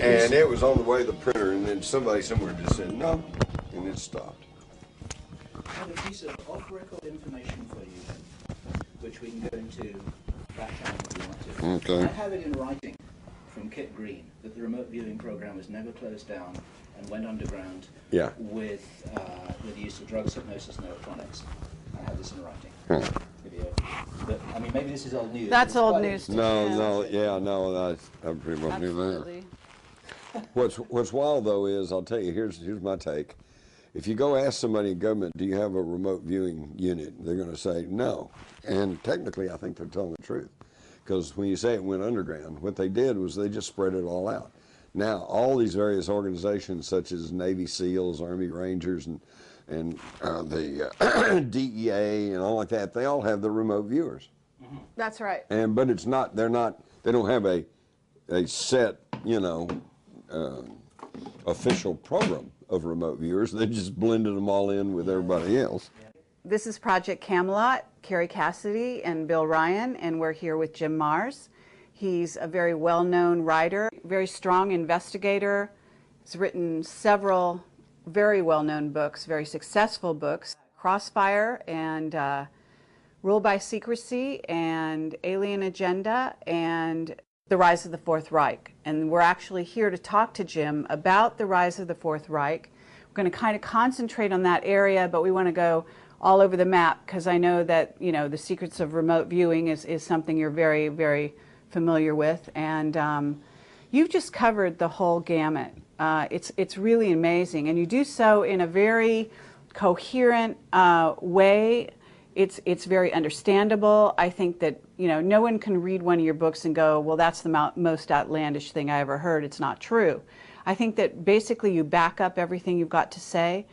And it was on the way to the printer, and then somebody somewhere just said no, and it stopped. I have a piece of off-record information for you, which we can go into that time if you want to. Okay. I have it in writing from Kit Green that the remote viewing program was never closed down and went underground with the use of drugs, hypnosis, and electronics. I have this in writing. Huh. But, I mean, maybe this is old news. That's old news. No, I pretty much knew that. What's wild though is, I'll tell you, here's my take. If you go ask somebody in government, do you have a remote viewing unit? They're going to say no. And technically, I think they're telling the truth. Because when you say it went underground, what they did was they just spread it all out. Now, all these various organizations, such as Navy SEALs, Army Rangers, and the DEA and all like that, they all have the remote viewers. That's right. But it's not, they don't have a set, official program of remote viewers. They just blended them all in with everybody else. This is Project Camelot, Carrie Cassidy and Bill Ryan, and we're here with Jim Marrs. He's a very well-known writer, very strong investigator. He's written several very well-known books, very successful books, Crossfire and Rule by Secrecy and Alien Agenda and The Rise of the Fourth Reich. And we're actually here to talk to Jim about the rise of the Fourth Reich. We're going to kind of concentrate on that area, but we want to go all over the map because I know that, the secrets of remote viewing is something you're very, very familiar with. And you've just covered the whole gamut. It's really amazing, and you do so in a very coherent way. It's very understandable. I think that no one can read one of your books and go, well, that's the most outlandish thing I ever heard. It's not true. I think that basically you back up everything you've got to say.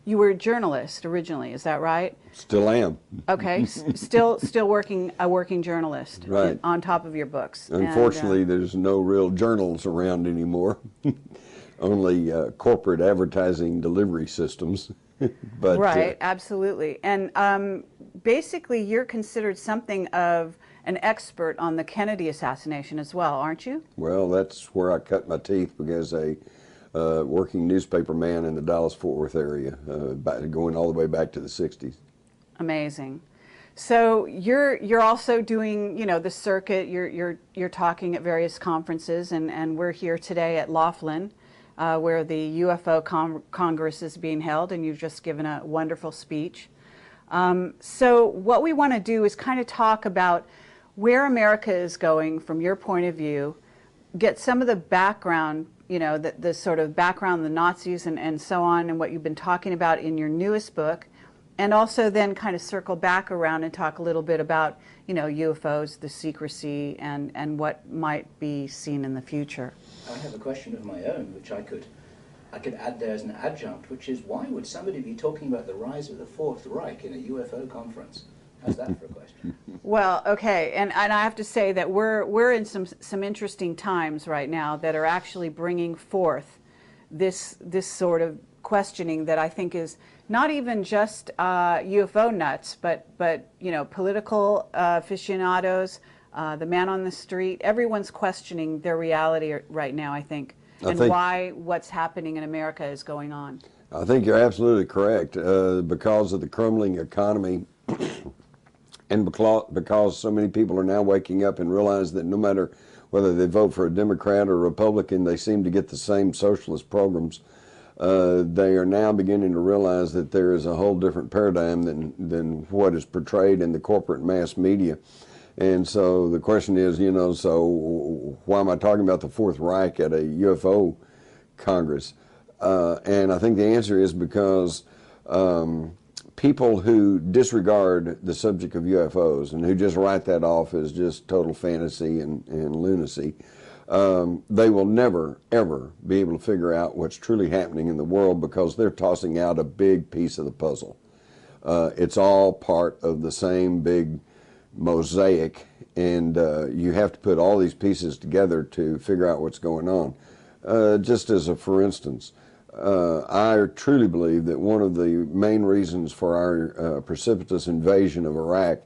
You were a journalist originally, is that right? Still am. Okay, still working journalist, right, on top of your books. Unfortunately, there's no real journals around anymore. Only corporate advertising delivery systems. But, right, absolutely. And basically, you're considered something of an expert on the Kennedy assassination as well, aren't you? Well, that's where I cut my teeth because a working newspaper man in the Dallas-Fort Worth area, going all the way back to the 60s. Amazing. So you're also doing the circuit. You're talking at various conferences, and we're here today at Laughlin, where the UFO Congress is being held, and you've just given a wonderful speech. So what we want to do is kind of talk about where America is going from your point of view, get some of the background, the sort of background, the Nazis and so on, and what you've been talking about in your newest book, and also then kind of circle back around and talk a little bit about, UFOs, the secrecy, and what might be seen in the future. I have a question of my own, which I could add there as an adjunct, which is, why would somebody be talking about the rise of the Fourth Reich in a UFO conference? How's that for a question? Well, okay, and I have to say that we're in some interesting times right now that are actually bringing forth this sort of questioning that I think is not even just UFO nuts, but political aficionados, the man on the street. Everyone's questioning their reality right now, I think, and why what's happening in America is going on. I think you're absolutely correct. Because of the crumbling economy, and because so many people are now waking up and realize that no matter whether they vote for a Democrat or a Republican, they seem to get the same socialist programs. They are now beginning to realize that there is a whole different paradigm than what is portrayed in the corporate mass media. And so the question is, so why am I talking about the Fourth Reich at a UFO Congress? And I think the answer is because people who disregard the subject of UFOs and who just write that off as just total fantasy and lunacy, they will never, ever be able to figure out what's truly happening in the world because they're tossing out a big piece of the puzzle. It's all part of the same big mosaic, and you have to put all these pieces together to figure out what's going on. Just as a for instance, I truly believe that one of the main reasons for our precipitous invasion of Iraq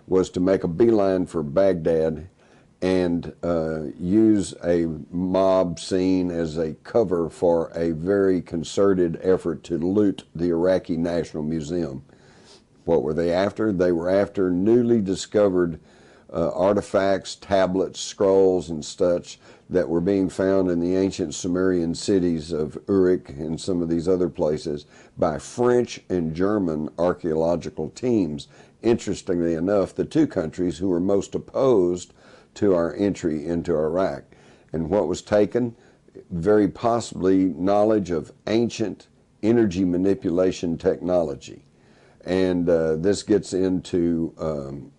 was to make a beeline for Baghdad and use a mob scene as a cover for a very concerted effort to loot the Iraqi National Museum. What were they after? They were after newly discovered artifacts, tablets, scrolls, and such that were being found in the ancient Sumerian cities of Uruk and some of these other places by French and German archaeological teams. Interestingly enough, the two countries who were most opposed to our entry into Iraq. And what was taken? Very possibly knowledge of ancient energy manipulation technology. And this gets into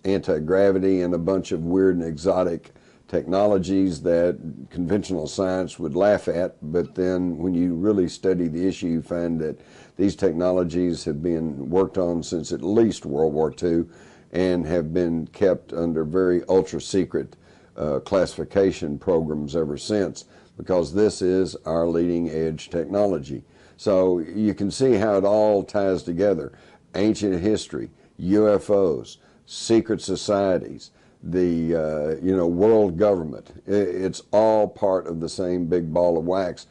anti-gravity and a bunch of weird and exotic technologies that conventional science would laugh at, but then when you really study the issue, you find that these technologies have been worked on since at least World War II and have been kept under very ultra-secret classification programs ever since, because this is our leading edge technology. So you can see how it all ties together. Ancient history, UFOs, secret societies, the world government. It's all part of the same big ball of wax.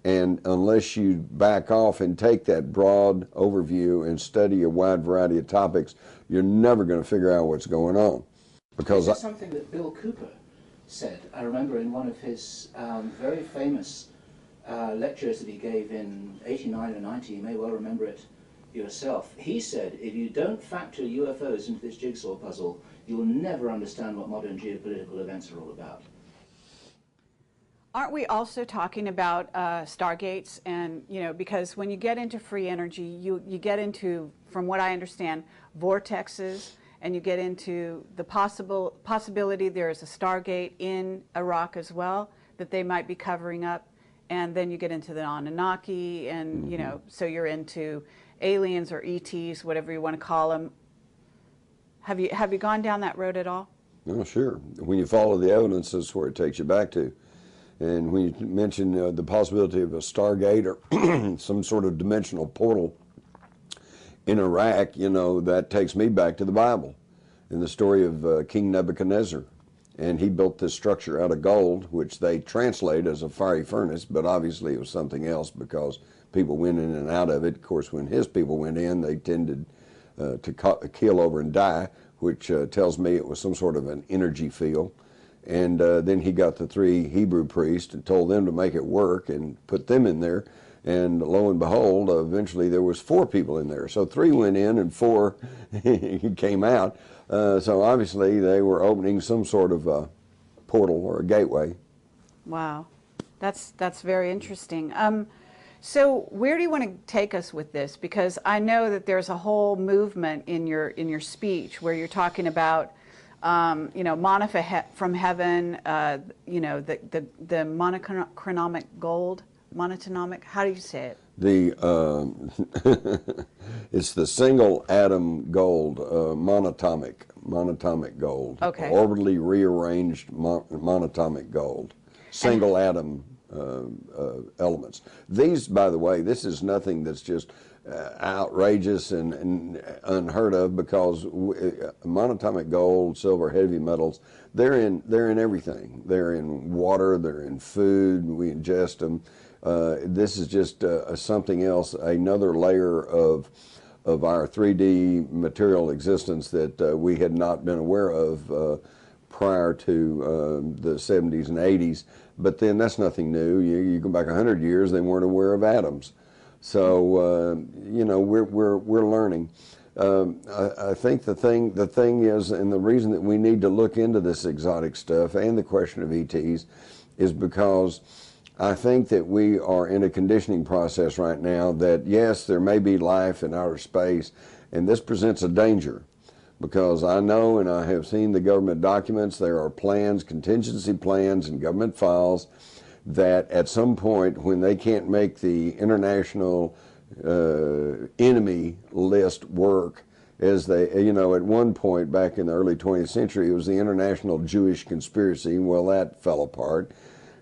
And unless you back off and take that broad overview and study a wide variety of topics, you're never going to figure out what's going on. Because that's something that Bill Cooper said. I remember in one of his very famous lectures that he gave in 89 or 90, you may well remember it yourself. He said, if you don't factor UFOs into this jigsaw puzzle, you'll never understand what modern geopolitical events are all about. Aren't we also talking about stargates? And, because when you get into free energy, you get into, from what I understand, vortexes, and you get into the possibility there is a stargate in Iraq as well that they might be covering up. And then you get into the Anunnaki, and, so you're into aliens or ETs, whatever you want to call them. Have you gone down that road at all? No, sure. When you follow the evidence, that's where it takes you back to. And when you mention the possibility of a Stargate or some sort of dimensional portal in Iraq, that takes me back to the Bible and the story of King Nebuchadnezzar. And he built this structure out of gold, which they translate as a fiery furnace, but obviously it was something else because people went in and out of it. Of course, when his people went in, they tended to keel over and die, which tells me it was some sort of an energy field. And then he got the 3 Hebrew priests and told them to make it work and put them in there. And lo and behold, eventually there was 4 people in there. So 3 went in and 4 came out. So obviously they were opening some sort of a portal or a gateway. Wow, that's very interesting. So where do you want to take us with this? Because I know that there's a whole movement in your speech where you're talking about manna from heaven, the monochronic gold, monatomic. How do you say it? It's the single atom gold, monatomic gold. Okay. Orbitally rearranged monatomic gold, single atom elements. These, by the way, this is nothing that's just outrageous and unheard of, because monatomic gold, silver, heavy metals, they're in everything. They're in water, they're in food, we ingest them. This is just something else, another layer of our 3D material existence that we had not been aware of prior to the 70s and 80s. But then that's nothing new. You go back 100 years, they weren't aware of atoms. So we're learning. I think the thing is, and the reason that we need to look into this exotic stuff and the question of ETs is because I think that we are in a conditioning process right now that, yes, there may be life in outer space, and this presents a danger, because I know and I have seen the government documents, there are plans, contingency plans and government files that at some point when they can't make the international enemy list work, as they, at one point back in the early 20th century, it was the international Jewish conspiracy. Well, that fell apart.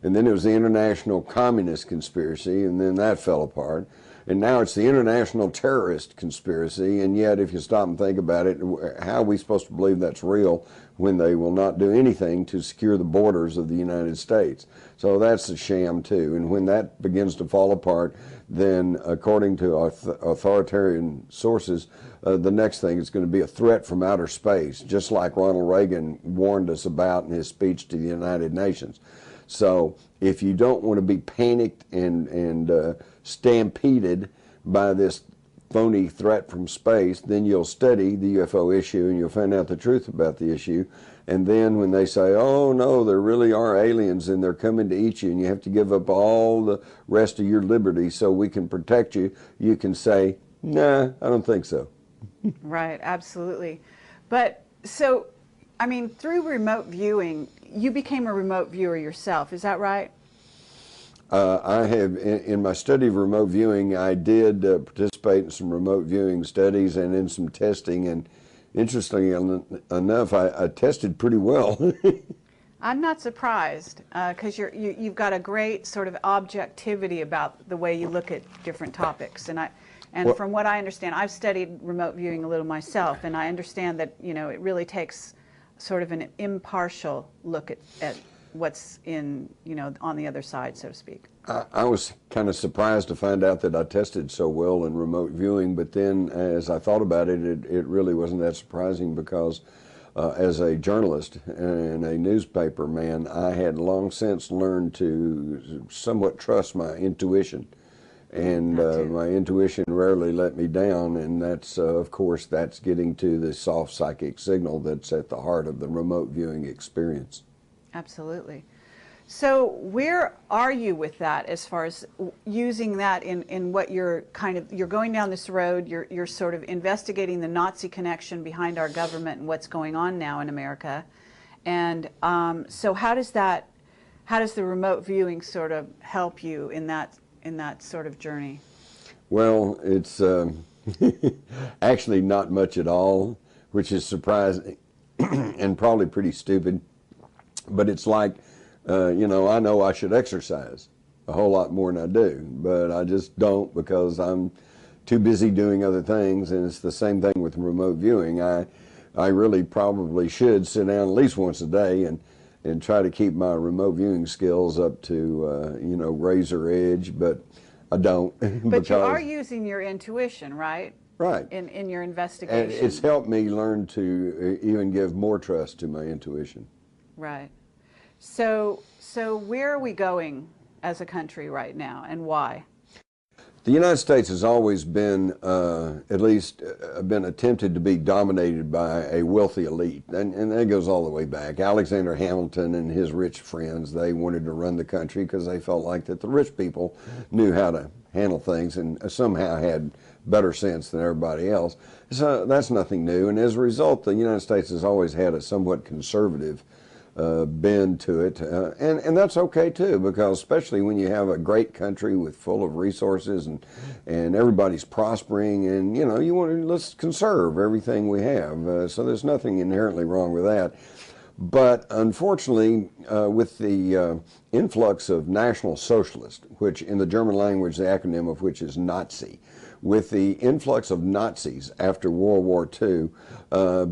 And then it was the international communist conspiracy, and then that fell apart. And now it's the international terrorist conspiracy, and yet if you stop and think about it, how are we supposed to believe that's real when they will not do anything to secure the borders of the United States? So that's a sham too. And when that begins to fall apart, then according to authoritarian sources, the next thing is going to be a threat from outer space, just like Ronald Reagan warned us about in his speech to the United Nations. So if you don't want to be panicked and stampeded by this phony threat from space, then you'll study the UFO issue and you'll find out the truth about the issue. And then when they say, oh no, there really are aliens and they're coming to eat you and you have to give up all the rest of your liberty so we can protect you, you can say, nah, I don't think so. Right, absolutely. But so, I mean, through remote viewing, you became a remote viewer yourself, is that right? I have, in my study of remote viewing, I did participate in some remote viewing studies and in some testing, and interestingly enough, I tested pretty well. I'm not surprised, because you've got a great sort of objectivity about the way you look at different topics, and from what I understand, I've studied remote viewing a little myself, and I understand that, you know, it really takes sort of an impartial look at what's in, you know, on the other side, so to speak. I was kind of surprised to find out that I tested so well in remote viewing, but then as I thought about it, it really wasn't that surprising because as a journalist and a newspaper man, I had long since learned to somewhat trust my intuition. And my intuition rarely let me down, and that's, of course, that's getting to the soft psychic signal that's at the heart of the remote viewing experience. Absolutely. So where are you with that as far as using that in what you're you're going down this road, you're sort of investigating the Nazi connection behind our government and what's going on now in America. And so how does the remote viewing sort of help you in that sort of journey? Well, it's actually not much at all, which is surprising and probably pretty stupid. But it's like, you know I should exercise a whole lot more than I do, but I just don't because I'm too busy doing other things, and it's the same thing with remote viewing. I really probably should sit down at least once a day and try to keep my remote viewing skills up to, you know, razor edge, but I don't. But you are using your intuition, right? Right. In your investigation. And it's helped me learn to even give more trust to my intuition. Right. So where are we going as a country right now, and why? The United States has always been, at least been attempted to be dominated by a wealthy elite, and that goes all the way back. Alexander Hamilton and his rich friends, they wanted to run the country because they felt like that the rich people knew how to handle things and somehow had better sense than everybody else. So that's nothing new, and as a result, the United States has always had a somewhat conservative bend to it, and that's okay too, because especially when you have a great country with full of resources and everybody's prospering, and you know, you want to, let's conserve everything we have, so there's nothing inherently wrong with that. But unfortunately, with the influx of National Socialist, which in the German language the acronym of which is Nazi, with the influx of Nazis after World War II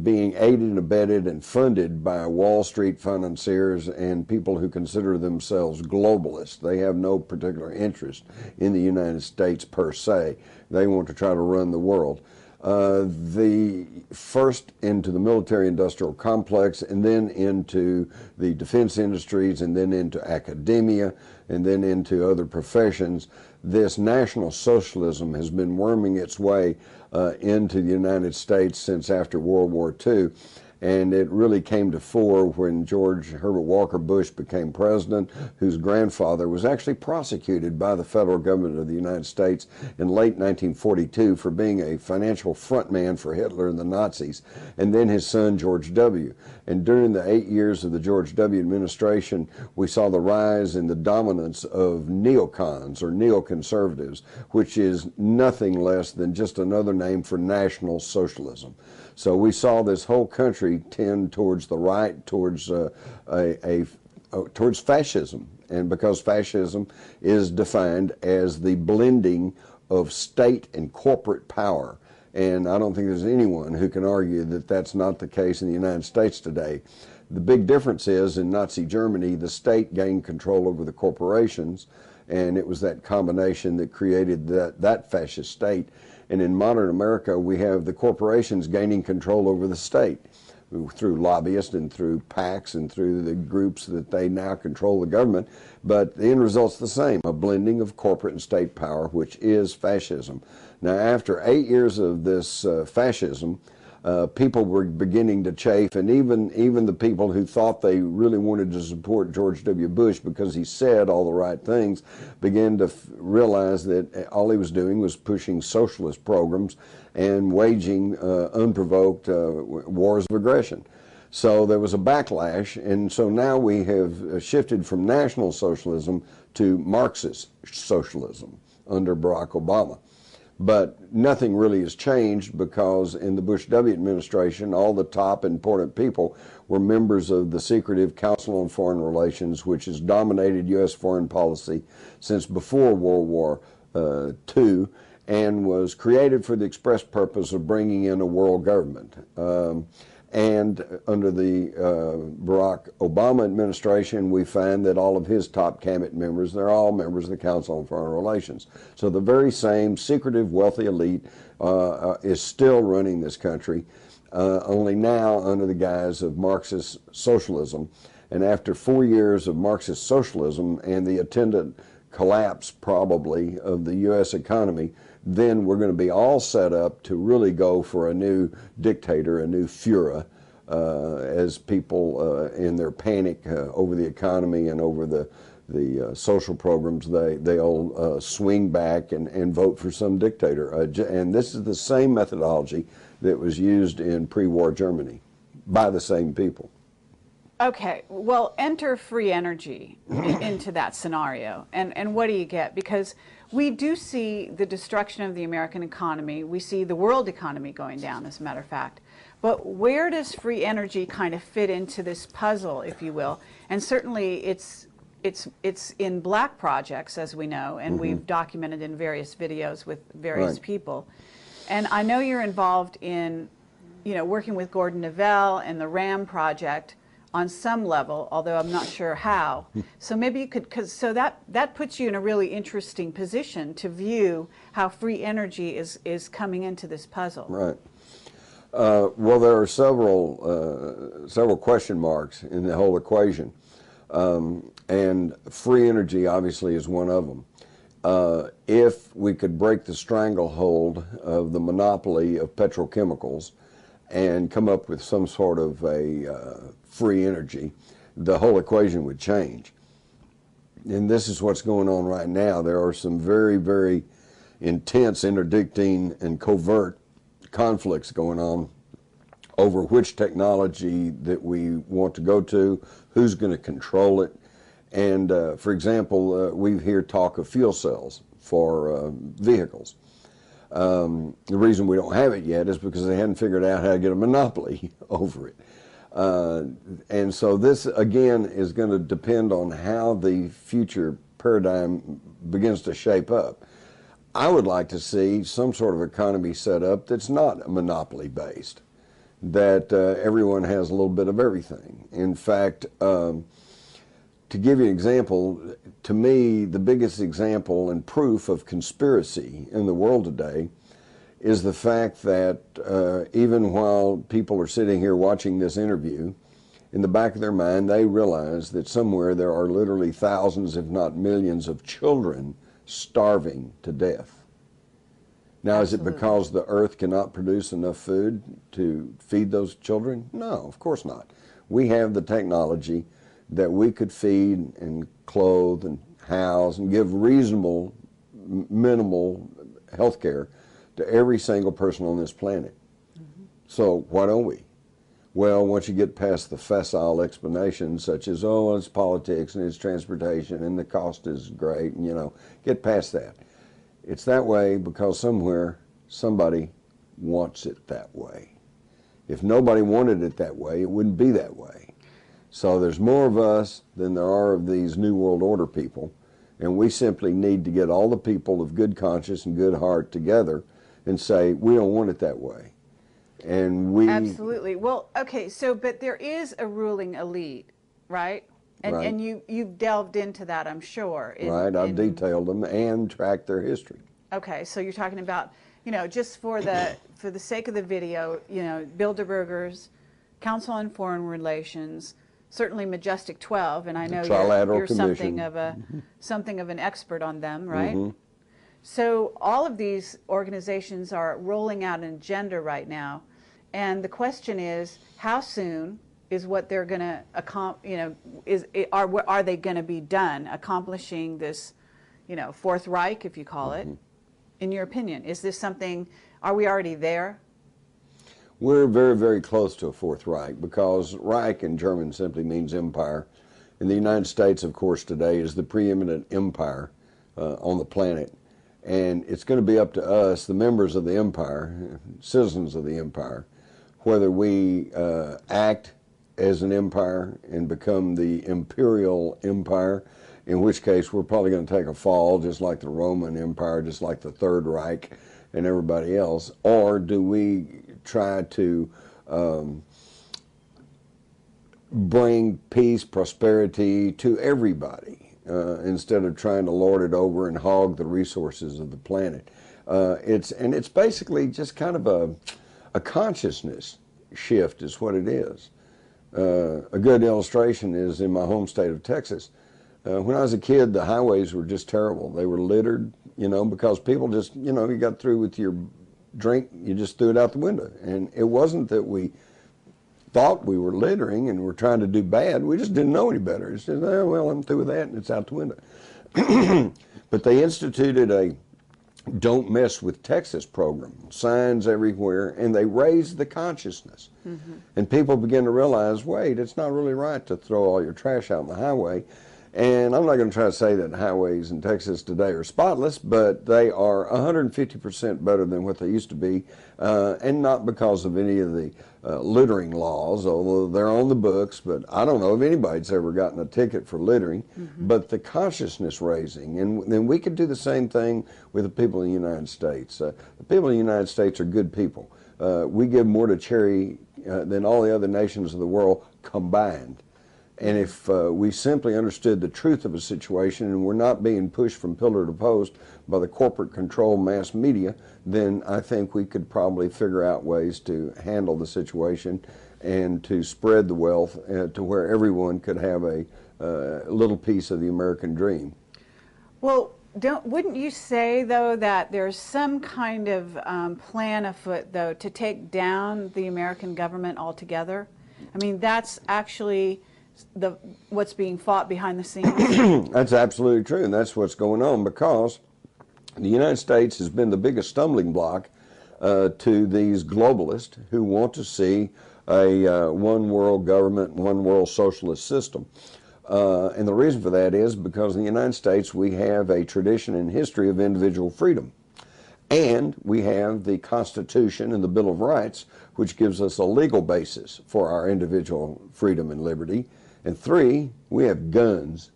being aided and abetted and funded by Wall Street financiers and people who consider themselves globalists. They have no particular interest in the United States per se. They want to try to run the world. The first into the military-industrial complex, and then into the defense industries, and then into academia, and then into other professions. This National Socialism has been worming its way into the United States since after World War II. And it really came to fore when George Herbert Walker Bush became president, whose grandfather was actually prosecuted by the federal government of the United States in late 1942 for being a financial frontman for Hitler and the Nazis, and then his son George W. And during the 8 years of the George W. administration, we saw the rise in the dominance of neocons or neoconservatives, which is nothing less than just another name for National Socialism. So we saw this whole country tend towards the right, towards towards fascism, and because fascism is defined as the blending of state and corporate power. And I don't think there's anyone who can argue that that's not the case in the United States today. The big difference is in Nazi Germany, the state gained control over the corporations, and it was that combination that created that fascist state. And in modern America, we have the corporations gaining control over the state through lobbyists and through PACs and through the groups that they now control the government. But the end result's the same, a blending of corporate and state power, which is fascism. Now, after 8 years of this fascism, people were beginning to chafe, and even the people who thought they really wanted to support George W. Bush because he said all the right things began to realize that all he was doing was pushing socialist programs and waging unprovoked wars of aggression. So there was a backlash, and so now we have shifted from National Socialism to Marxist socialism under Barack Obama. But nothing really has changed, because in the Bush W. administration, all the top important people were members of the secretive Council on Foreign Relations, which has dominated U.S. foreign policy since before World War II, and was created for the express purpose of bringing in a world government. And under the Barack Obama administration, we find that all of his top cabinet members, they're all members of the Council on Foreign Relations. So the very same secretive, wealthy elite is still running this country, only now under the guise of Marxist socialism. And after 4 years of Marxist socialism and the attendant collapse, probably, of the U.S. economy, then we're going to be all set up to really go for a new dictator, a new Führer, as people in their panic over the economy and over the social programs, they'll swing back and vote for some dictator. And this is the same methodology that was used in pre-war Germany by the same people. Okay, well, enter free energy into that scenario, and what do you get? Because we do see the destruction of the American economy. We see the world economy going down, as a matter of fact. But where does free energy kind of fit into this puzzle, if you will? And certainly it's in black projects, as we know, and we've documented in various videos with various people. And I know you're involved in, working with Gordon Nevelle and the RAM project on some level, although I'm not sure how. So maybe you could, so that puts you in a really interesting position to view how free energy is coming into this puzzle. Right. Well, there are several question marks in the whole equation, and free energy obviously is one of them. If we could break the stranglehold of the monopoly of petrochemicals and come up with some sort of a free energy, the whole equation would change. And this is what's going on right now. There are some very, very intense interdicting and covert conflicts going on over which technology that we want to go to, who's going to control it. And for example, we hear talk of fuel cells for vehicles. The reason we don't have it yet is because they hadn't figured out how to get a monopoly over it. And so this, again, is going to depend on how the future paradigm begins to shape up. I would like to see some sort of economy set up that's not monopoly-based, that everyone has a little bit of everything. In fact, to give you an example, to me, the biggest example and proof of conspiracy in the world today is the fact that even while people are sitting here watching this interview, in the back of their mind, they realize that somewhere there are literally thousands, if not millions, of children starving to death. Now, Absolutely. Is it because the earth cannot produce enough food to feed those children? No, of course not. We have the technology that we could feed and clothe and house and give reasonable, minimal health care to every single person on this planet. So why don't we? Well, once you get past the facile explanations such as, oh, it's politics and it's transportation and the cost is great, and get past that. It's that way because somewhere somebody wants it that way. If nobody wanted it that way, it wouldn't be that way. So there's more of us than there are of these New World Order people, And we simply need to get all the people of good conscience and good heart together and say, we don't want it that way. And we... Absolutely. Well, okay, so, but there is a ruling elite, right? And, right. and you've delved into that, I'm sure. Right, I've detailed them and tracked their history. Okay, so you're talking about, just for the sake of the video, Bilderberger's Council on Foreign Relations, certainly Majestic 12, and I know you're something of an expert on them, right? Mm-hmm. So all of these organizations are rolling out an agenda right now, and the question is, how soon is what they're going to are they going to be done accomplishing this, Fourth Reich, if you call it? In your opinion, is this something? Are we already there? We're very, very close to a Fourth Reich, because Reich in German simply means empire. And the United States, of course, today is the preeminent empire on the planet. And it's going to be up to us, the members of the empire, citizens of the empire, whether we act as an empire and become the imperial empire, in which case we're probably going to take a fall, just like the Roman Empire, just like the Third Reich and everybody else, or do we try to bring peace, prosperity to everybody instead of trying to lord it over and hog the resources of the planet? It's basically just kind of a consciousness shift is what it is. A good illustration is in my home state of Texas. When I was a kid, the highways were just terrible. They were littered, because people just, you got through with your drink, you just threw it out the window. And it wasn't that we thought we were littering and were trying to do bad. We just didn't know any better. It's just, oh, well, I'm through with that, and it's out the window. But they instituted a Don't Mess with Texas program, signs everywhere, and they raised the consciousness. Mm-hmm. And people begin to realize, wait, it's not really right to throw all your trash out on the highway. And I'm not going to try to say that highways in Texas today are spotless, but they are 150% better than what they used to be, and not because of any of the littering laws, although they're on the books, but I don't know if anybody's ever gotten a ticket for littering, but the consciousness raising. And then we could do the same thing with the people in the United States. The people in the United States are good people. We give more to charity than all the other nations of the world combined. And if we simply understood the truth of a situation and we're not being pushed from pillar to post by the corporate control mass media, then I think we could probably figure out ways to handle the situation and to spread the wealth to where everyone could have a little piece of the American dream. Well, wouldn't you say, though, that there's some kind of plan afoot, though, to take down the American government altogether? I mean, that's actually what's being fought behind the scenes. That's absolutely true, and that's what's going on, because the United States has been the biggest stumbling block to these globalists who want to see a one world government, one world socialist system. And the reason for that is because in the United States we have a tradition and history of individual freedom. And we have the Constitution and the Bill of Rights, which gives us a legal basis for our individual freedom and liberty. And 3, we have guns.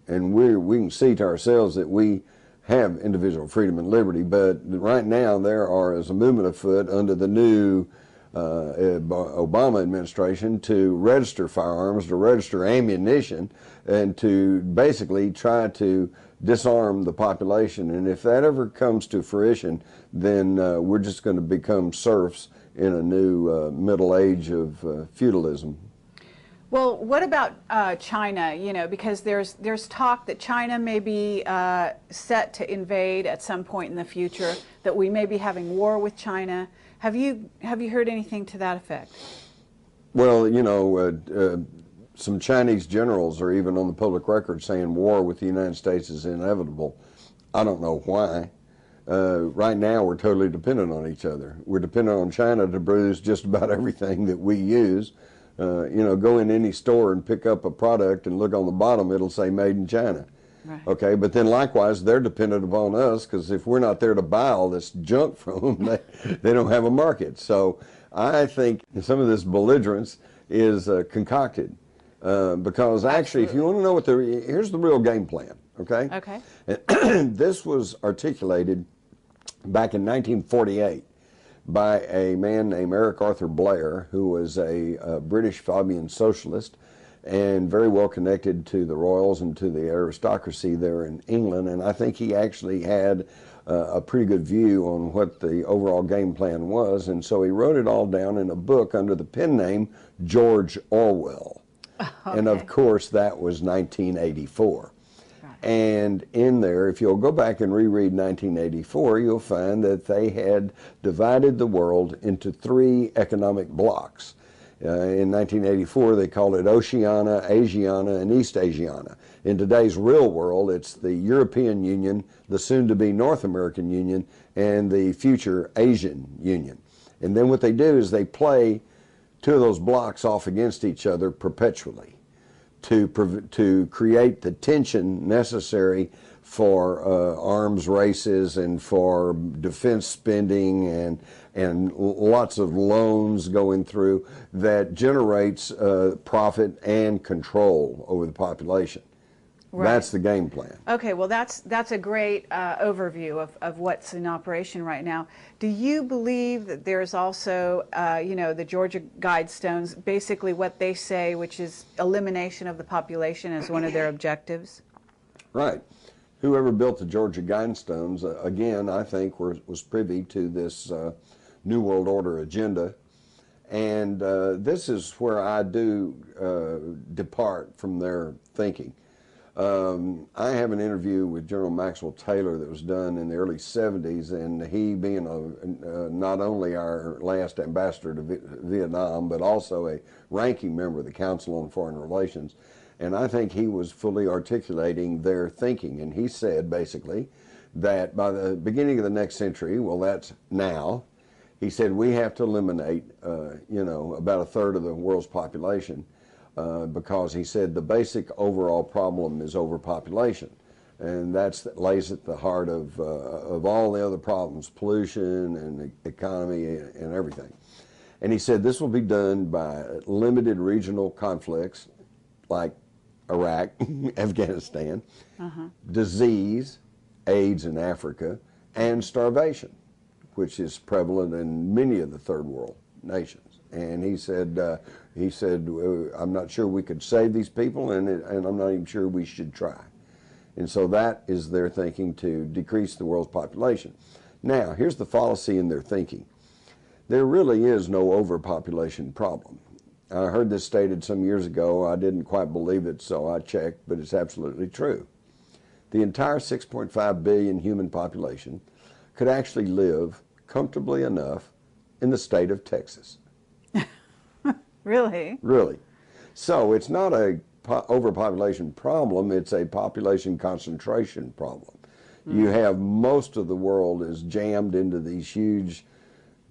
And we can see to ourselves that we have individual freedom and liberty, but right now there is a movement afoot under the new Obama administration to register firearms, to register ammunition, and to basically try to disarm the population. And if that ever comes to fruition, then we're just going to become serfs in a new middle age of feudalism. Well, what about China? Because there's talk that China may be set to invade at some point in the future, that we may be having war with China. Have you heard anything to that effect? Well, some Chinese generals are even on the public record saying war with the United States is inevitable. I don't know why. Right now we're totally dependent on each other. We're dependent on China to produce just about everything that we use. Go in any store and pick up a product and look on the bottom, it'll say made in China. Right. Okay, but then likewise they're dependent upon us, because if we're not there to buy all this junk from them, they don't have a market. So I think some of this belligerence is concocted, because actually if you want to know here's the real game plan, okay? Okay. And this was articulated back in 1948 by a man named Eric Arthur Blair, who was a British Fabian socialist and very well connected to the royals and to the aristocracy there in England. And I think he actually had a pretty good view on what the overall game plan was. And so he wrote it all down in a book under the pen name George Orwell. Okay. And of course, that was 1984. And in there, if you'll go back and reread 1984, you'll find that they had divided the world into 3 economic blocks. In 1984, they called it Oceania, Asiana, and East Asiana. In today's real world, it's the European Union, the soon-to-be North American Union, and the future Asian Union. And then what they do is they play 2 of those blocks off against each other perpetually to create the tension necessary for arms races and for defense spending and lots of loans going through that generates profit and control over the population. Right. That's the game plan. Okay, well that's a great overview of what's in operation right now. Do you believe that there's also, the Georgia Guidestones, basically what they say, which is elimination of the population as one of their objectives? Right. Whoever built the Georgia Guidestones, again, I think was privy to this New World Order agenda. And this is where I do depart from their thinking. I have an interview with General Maxwell Taylor that was done in the early 70s, and he being not only our last ambassador to Vietnam, but also a ranking member of the Council on Foreign Relations. And I think he was fully articulating their thinking. And he said, basically, that by the beginning of the next century, well, that's now, he said we have to eliminate, about 1/3 of the world's population. Because he said the basic overall problem is overpopulation, and that lays at the heart of all the other problems, pollution and economy and everything. And he said this will be done by limited regional conflicts like Iraq, Afghanistan, disease, AIDS in Africa, and starvation, which is prevalent in many of the third world nations. And he said, I'm not sure we could save these people, and I'm not even sure we should try. And so that is their thinking, to decrease the world's population. Now, here's the fallacy in their thinking. There really is no overpopulation problem. I heard this stated some years ago. I didn't quite believe it, so I checked, but it's absolutely true. The entire 6.5 billion human population could actually live comfortably enough in the state of Texas. Really? Really. So it's not a overpopulation problem, it's a population concentration problem. You have most of the world is jammed into these huge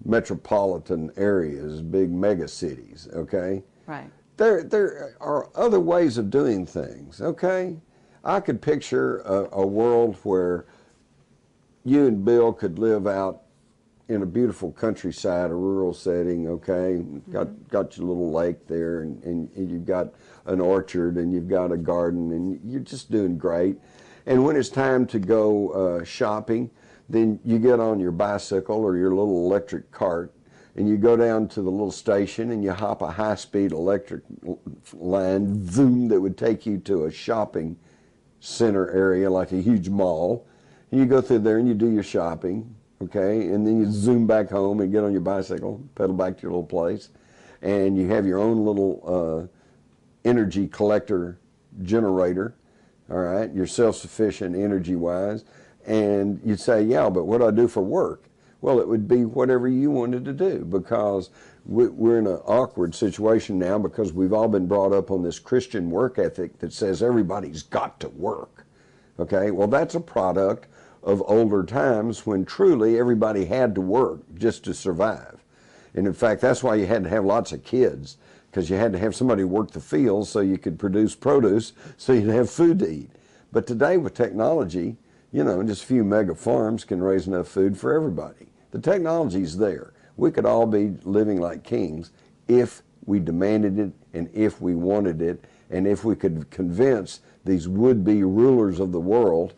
metropolitan areas, big mega cities, okay? Right. There are other ways of doing things, okay? I could picture a world where you and Bill could live out in a beautiful countryside, a rural setting, okay? Got your little lake there, and you've got an orchard, and you've got a garden, and you're just doing great. And when it's time to go shopping, then you get on your bicycle or your little electric cart, and you go down to the little station, and you hop a high-speed electric line, zoom, that would take you to a shopping center area, like a huge mall. And you go through there, and you do your shopping, okay, and then you zoom back home and get on your bicycle, pedal back to your little place, and you have your own little energy collector generator, all right, you're self-sufficient energy-wise, and you'd say, yeah, but what do I do for work? Well, it would be whatever you wanted to do, because we're in an awkward situation now because we've all been brought up on this Christian work ethic that says everybody's got to work, okay? Well, that's a product of older times when truly everybody had to work just to survive. And in fact, that's why you had to have lots of kids, because you had to have somebody work the fields so you could produce produce so you'd have food to eat. But today with technology, just a few mega farms can raise enough food for everybody. The technology's there. We could all be living like kings if we demanded it and if we wanted it And if we could convince these would-be rulers of the world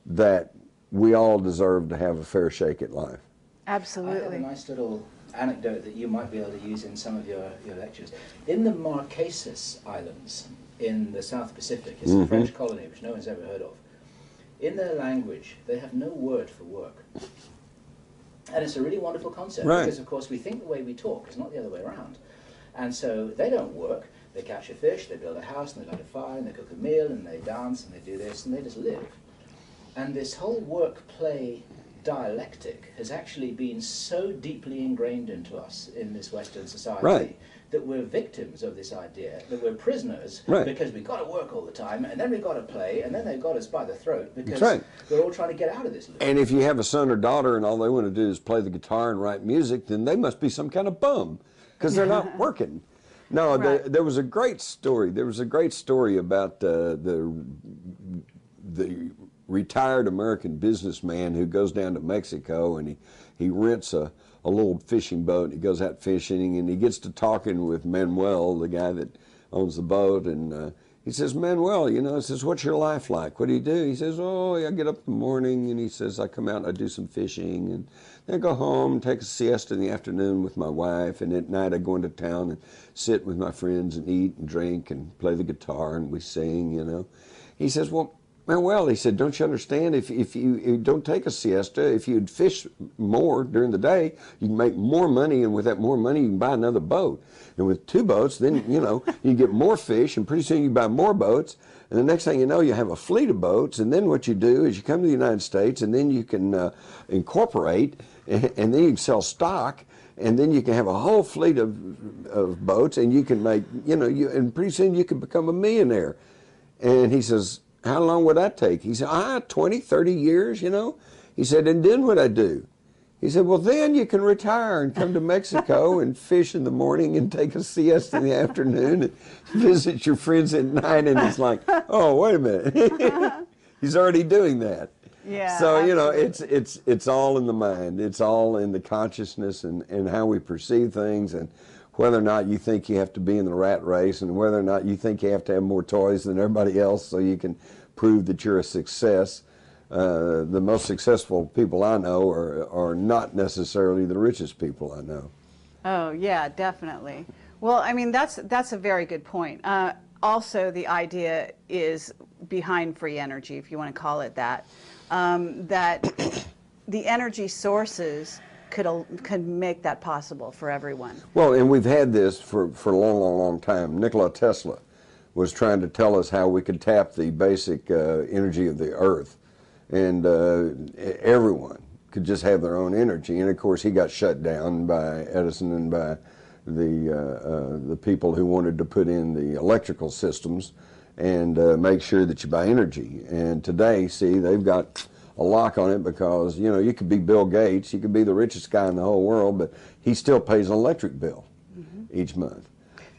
that we all deserve to have a fair shake at life. Absolutely. I have a nice little anecdote that you might be able to use in some of your lectures. In the Marquesas Islands in the South Pacific, it's a French colony which no one's ever heard of. In their language, they have no word for work. And it's a really wonderful concept, because of course we think the way we talk, it's not the other way around. And so they don't work, they catch a fish, they build a house, and they light a fire, and they cook a meal, and they dance, and they do this, and they just live. And this whole work-play dialectic has actually been so deeply ingrained into us in this Western society that we're victims of this idea, that we're prisoners because we've got to work all the time, and then we've got to play, and then they've got us by the throat because we're all trying to get out of this loop. And if you have a son or daughter and all they want to do is play the guitar and write music, then they must be some kind of bum because they're not working. No, there was a great story. There was a great story about the retired American businessman who goes down to Mexico and he rents a little fishing boat and he goes out fishing and he gets to talking with Manuel, the guy that owns the boat, and he says, Manuel, he says, what's your life like? What do you do? He says, oh, I get up in the morning, and he says, I come out and I do some fishing, and then I go home and take a siesta in the afternoon with my wife, and at night I go into town and sit with my friends and eat and drink and play the guitar and we sing, He says, well, Manuel, he said, don't you understand, if you don't take a siesta, if you'd fish more during the day, you can make more money, and with that more money, you can buy another boat. And with 2 boats, then, you get more fish, and pretty soon you buy more boats, and the next thing you know, you have a fleet of boats, and then what you do is you come to the United States, and then you can incorporate, and then you can sell stock, and then you can have a whole fleet of boats, and you can make, and pretty soon you can become a millionaire. And he says, how long would that take? He said, 20, 30 years, He said, and then what I do? He said, well, then you can retire and come to Mexico and fish in the morning and take a siesta in the afternoon and visit your friends at night. And it's like, oh, wait a minute. He's already doing that. Yeah. So, it's all in the mind. It's all in the consciousness and how we perceive things, and whether or not you think you have to be in the rat race, and whether or not you think you have to have more toys than everybody else so you can prove that you're a success. The most successful people I know are not necessarily the richest people I know. Oh, yeah, definitely. Well, I mean, that's a very good point. Also, the idea is behind free energy, if you want to call it that, that the energy sources could make that possible for everyone. Well, and we've had this for a long time. Nikola Tesla was trying to tell us how we could tap the basic energy of the earth, and everyone could just have their own energy. And of course, he got shut down by Edison and by the people who wanted to put in the electrical systems and make sure that you buy energy. And today, see, they've got a lock on it because, you could be Bill Gates, you could be the richest guy in the whole world, but he still pays an electric bill each month.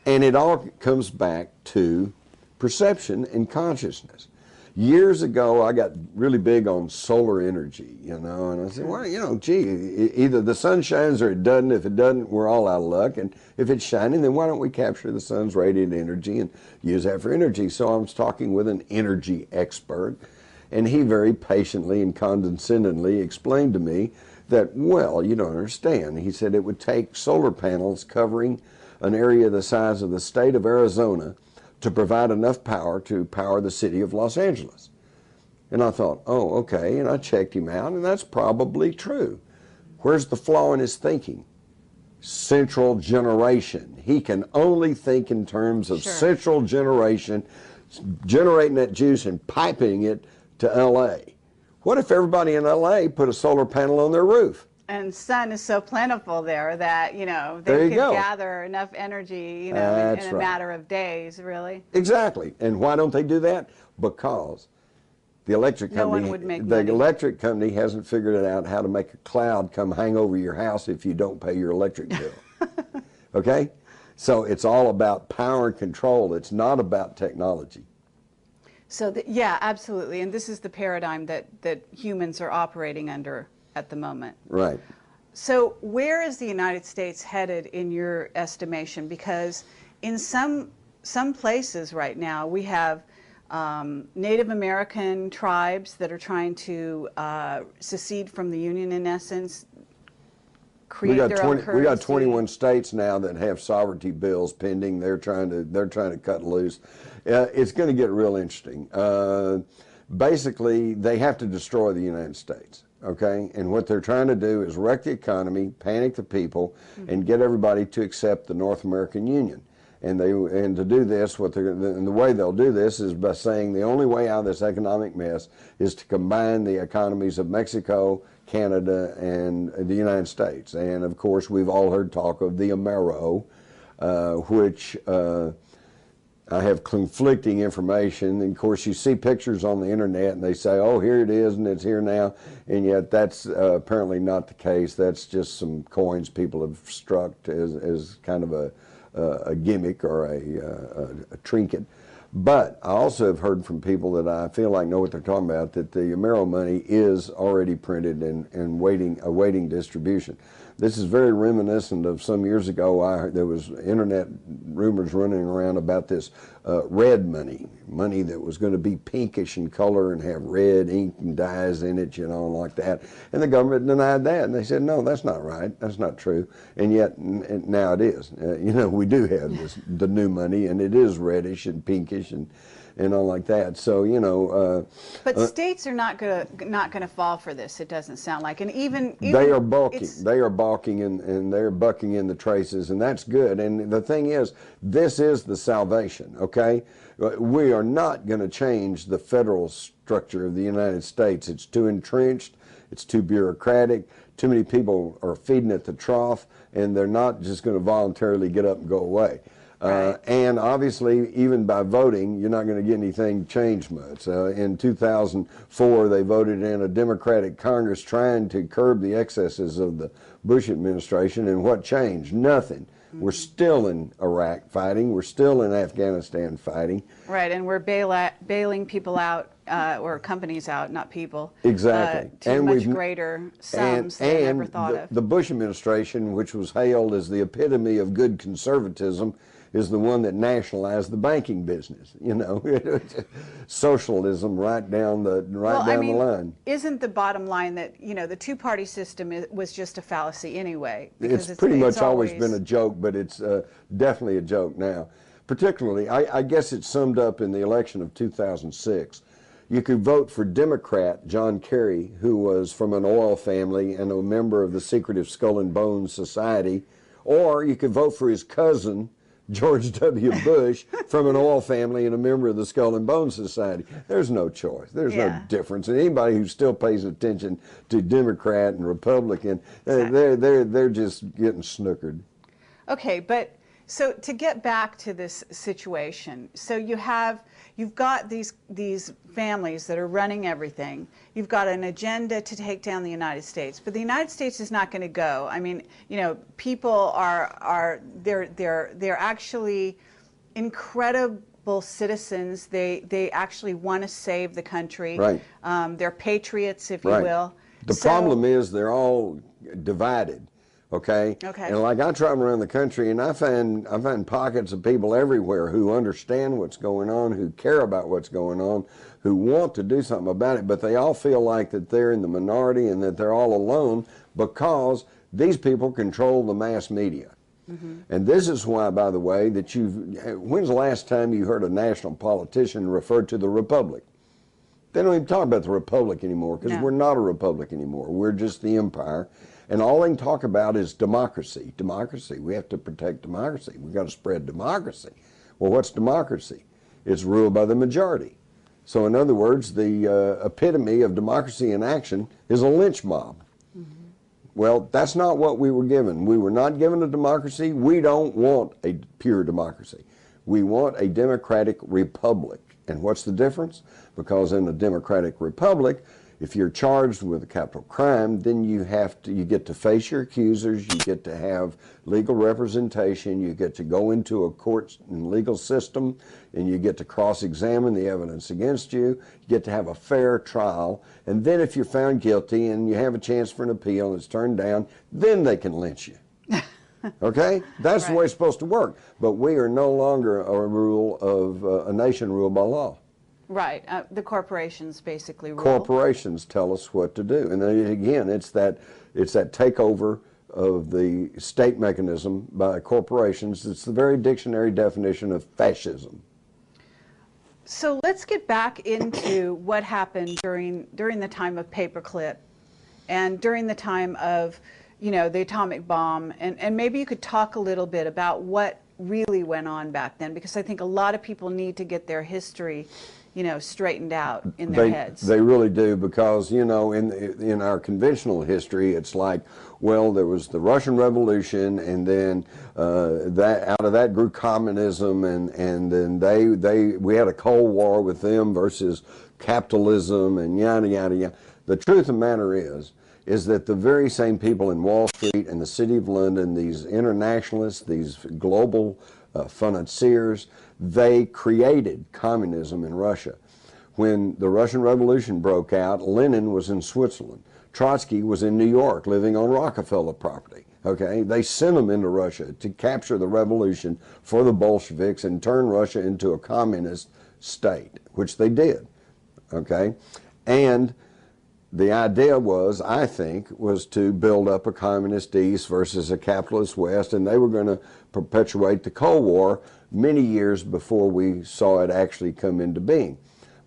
And it all comes back to perception and consciousness. Years ago, I got really big on solar energy, and I said, well, gee, either the sun shines or it doesn't. If it doesn't, we're all out of luck. And if it's shining, then why don't we capture the sun's radiant energy and use that for energy? So I was talking with an energy expert, and he very patiently and condescendingly explained to me that, well, you don't understand. He said it would take solar panels covering an area the size of the state of Arizona to provide enough power to power the city of Los Angeles. And I thought, oh, okay, and I checked him out, and that's probably true. Where's the flaw in his thinking? Central generation. He can only think in terms of central generation, generating that juice and piping it to L.A. What if everybody in L.A. put a solar panel on their roof? And sun is so plentiful there that, they could gather enough energy, in a matter of days, really. Exactly. And why don't they do that? Because the electric company, electric company hasn't figured out how to make a cloud come hang over your house if you don't pay your electric bill. Okay? So it's all about power and control. It's not about technology. So, yeah, absolutely. And this is the paradigm that humans are operating under at the moment. Right. So where is the United States headed in your estimation? Because in some some places right now we have Native American tribes that are trying to secede from the Union, in essence, create their own currency. We got 21 states now that have sovereignty bills pending. They're trying to cut loose. It's going to get real interesting. Basically, they have to destroy the United States. Okay, and what they're trying to do is wreck the economy, panic the people, and get everybody to accept the North American Union. And to do this, and the way they'll do this is by saying the only way out of this economic mess is to combine the economies of Mexico, Canada, and the United States. And of course, we've all heard talk of the Amero, which I have conflicting information. And of course, you see pictures on the internet and they say, oh, here it is and it's here now. And yet that's apparently not the case. That's just some coins people have struck as kind of a gimmick or a trinket. But I also have heard from people that I feel like know what they're talking about, that the Amero money is already printed and awaiting distribution. This is very reminiscent of some years ago. There was internet rumors running around about this red money that was going to be pinkish in color and have red ink and dyes in it, like that. And the government denied that, and they said, no, that's not right, that's not true. And yet now it is. We do have the new money, and it is reddish and pinkish and all like that. So but states are not gonna fall for this. It doesn't sound like, and even they are balking. They are balking and they're bucking in the traces, and that's good. And the thing is, this is the salvation. Okay, we are not going to change the federal structure of the United States. It's too entrenched. It's too bureaucratic. Too many people are feeding at the trough, and they're not just going to voluntarily get up and go away. Right. And obviously, even by voting, you're not going to get anything changed much. In 2004, they voted in a Democratic Congress trying to curb the excesses of the Bush administration, and what changed? Nothing. Mm-hmm. We're still in Iraq fighting. We're still in Afghanistan fighting. Right, and we're bailing people out, or companies out, not people. Exactly. To much greater sums than they ever thought of. The Bush administration, which was hailed as the epitome of good conservatism, is the one that nationalized the banking business. Socialism right down the line. Isn't the bottom line that the two-party system was just a fallacy anyway? It's pretty much always been a joke, but it's definitely a joke now. Particularly, I guess it's summed up in the election of 2006. You could vote for Democrat John Kerry, who was from an oil family and a member of the secretive Skull and Bones Society, or you could vote for his cousin, George W. Bush, from an oil family and a member of the Skull and Bones Society. There's no choice. There's no difference. And anybody who still pays attention to Democrat and Republican, they're just getting snookered. Okay, but so to get back to this situation, so you've got these families that are running everything. You've got an agenda to take down the United States, but the United States is not going to go. I mean, people they're actually incredible citizens. They actually want to save the country. Right. They're patriots, if you will. The problem is they're all divided. Okay. And like I travel around the country, and I find pockets of people everywhere who understand what's going on, who care about what's going on, who want to do something about it, but they all feel like that they're in the minority and that they're all alone because these people control the mass media. Mm-hmm. And this is why, by the way, that when's the last time you heard a national politician refer to the Republic? They don't even talk about the Republic anymore because we're not a republic anymore. We're just the empire. And all they can talk about is democracy. Democracy. We have to protect democracy. We've got to spread democracy. Well, what's democracy? It's ruled by the majority. So in other words, the epitome of democracy in action is a lynch mob. Mm-hmm. Well, that's not what we were given. We were not given a democracy. We don't want a pure democracy. We want a democratic republic. And what's the difference? Because in a democratic republic, if you're charged with a capital crime, then you get to face your accusers, you get to have legal representation, you get to go into a court and legal system, and you get to cross-examine the evidence against you, you get to have a fair trial, and then if you're found guilty and you have a chance for an appeal and it's turned down, then they can lynch you. Okay? That's the way Right. it's supposed to work. But we are no longer a nation ruled by law. Right. The corporations basically rule. Corporations tell us what to do. And then again, it's that takeover of the state mechanism by corporations. It's the very dictionary definition of fascism. So let's get back into what happened during the time of paperclip and during the time of, the atomic bomb. And maybe you could talk a little bit about what really went on back then, because I think a lot of people need to get their history straightened out in their heads. They really do, because in our conventional history, it's like, well, there was the Russian Revolution, and then out of that grew communism, and then we had a Cold War with them versus capitalism, and yada yada yada. The truth of the matter is that the very same people in Wall Street and the City of London, these internationalists, these global financiers, they created communism in Russia. When the Russian Revolution broke out, Lenin was in Switzerland. Trotsky was in New York living on Rockefeller property. Okay, they sent them into Russia to capture the revolution for the Bolsheviks and turn Russia into a communist state, which they did. Okay, and the idea was, I think, was to build up a communist East versus a capitalist West, and they were going to perpetuate the Cold War many years before we saw it actually come into being.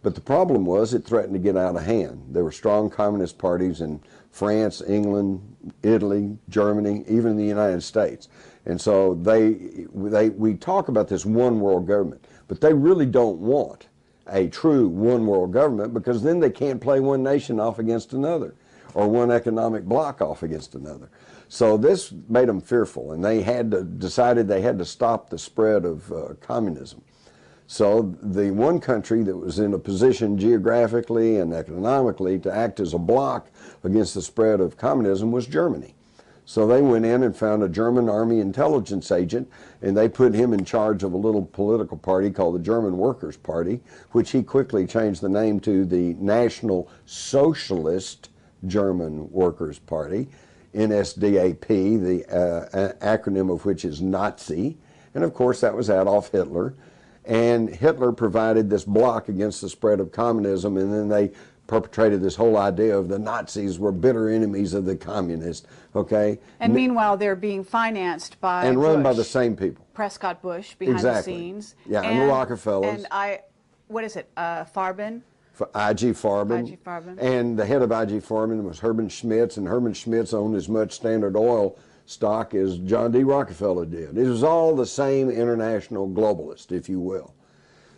But the problem was it threatened to get out of hand. There were strong communist parties in France, England, Italy, Germany, even the United States. And so we talk about this one world government, but they really don't want a true one world government, because then they can't play one nation off against another or one economic bloc off against another. So this made them fearful, and they decided they had to stop the spread of communism. So the one country that was in a position geographically and economically to act as a bloc against the spread of communism was Germany. So they went in and found a German army intelligence agent, and they put him in charge of a little political party called the German Workers' Party, which he quickly changed the name to the National Socialist German Workers' Party, NSDAP, the acronym of which is Nazi. And of course that was Adolf Hitler. And Hitler provided this block against the spread of communism, and then they perpetrated this whole idea of the Nazis were bitter enemies of the communists, okay? And meanwhile, they're being financed by and run Bush. by the same people. Prescott Bush behind Exactly. the scenes. Yeah, and the Rockefellers. And what is it, Farben? I.G. Farben. I.G. Farben. And the head of I.G. Farben was Herman Schmitz, and Herman Schmitz owned as much Standard Oil stock as John D. Rockefeller did. It was all the same international globalist, if you will.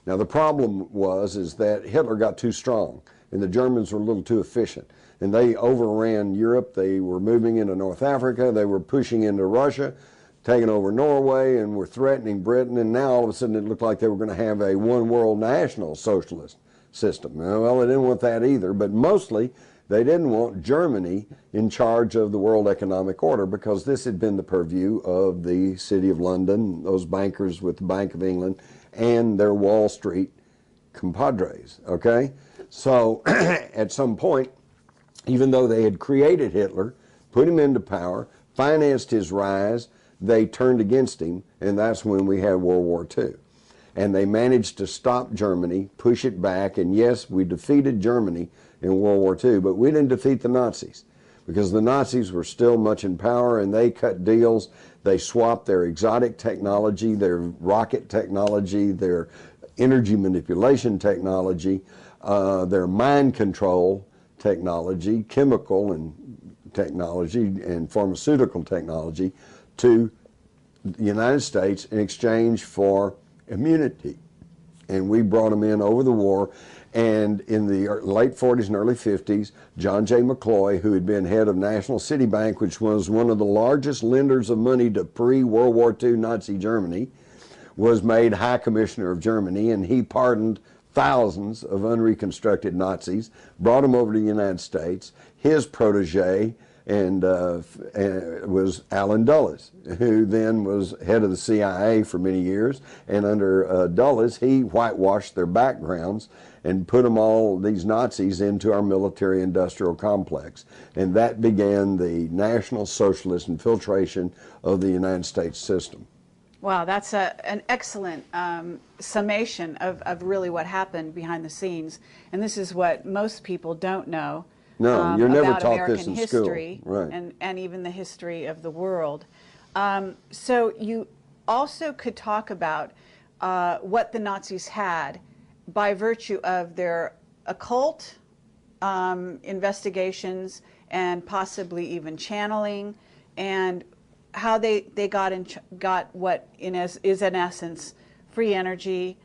Now the problem is that Hitler got too strong, and the Germans were a little too efficient, and they overran Europe. They were moving into North Africa. They were pushing into Russia, taking over Norway, and were threatening Britain. And now all of a sudden it looked like they were going to have a one world national socialist system. Well, they didn't want that either, but mostly they didn't want Germany in charge of the world economic order, because this had been the purview of the City of London, those bankers with the Bank of England, and their Wall Street compadres, okay? So at some point, even though they had created Hitler, put him into power, financed his rise, they turned against him, and that's when we had World War II. And they managed to stop Germany, push it back, and yes, we defeated Germany in World War II, but we didn't defeat the Nazis, because the Nazis were still much in power, and they cut deals. They swapped their exotic technology, their rocket technology, their energy manipulation technology, their mind control technology, chemical and technology, and pharmaceutical technology to the United States in exchange for immunity. And we brought them in over the war. And in the late 40s and early 50s, John J. McCloy, who had been head of National City Bank, which was one of the largest lenders of money to pre-World War II Nazi Germany, was made High Commissioner of Germany, and he pardoned thousands of unreconstructed Nazis, brought them over to the United States. His protege, and was Alan Dulles, who then was head of the CIA for many years. And under Dulles, he whitewashed their backgrounds and put them all, these Nazis, into our military-industrial complex. And that began the National Socialist infiltration of the United States system. Wow, that's an excellent summation of really what happened behind the scenes. And this is what most people don't know. No, you're never about taught American this in history school. Right. and even the history of the world. So you also could talk about what the Nazis had by virtue of their occult investigations and possibly even channeling, and how they got what is in essence free energy,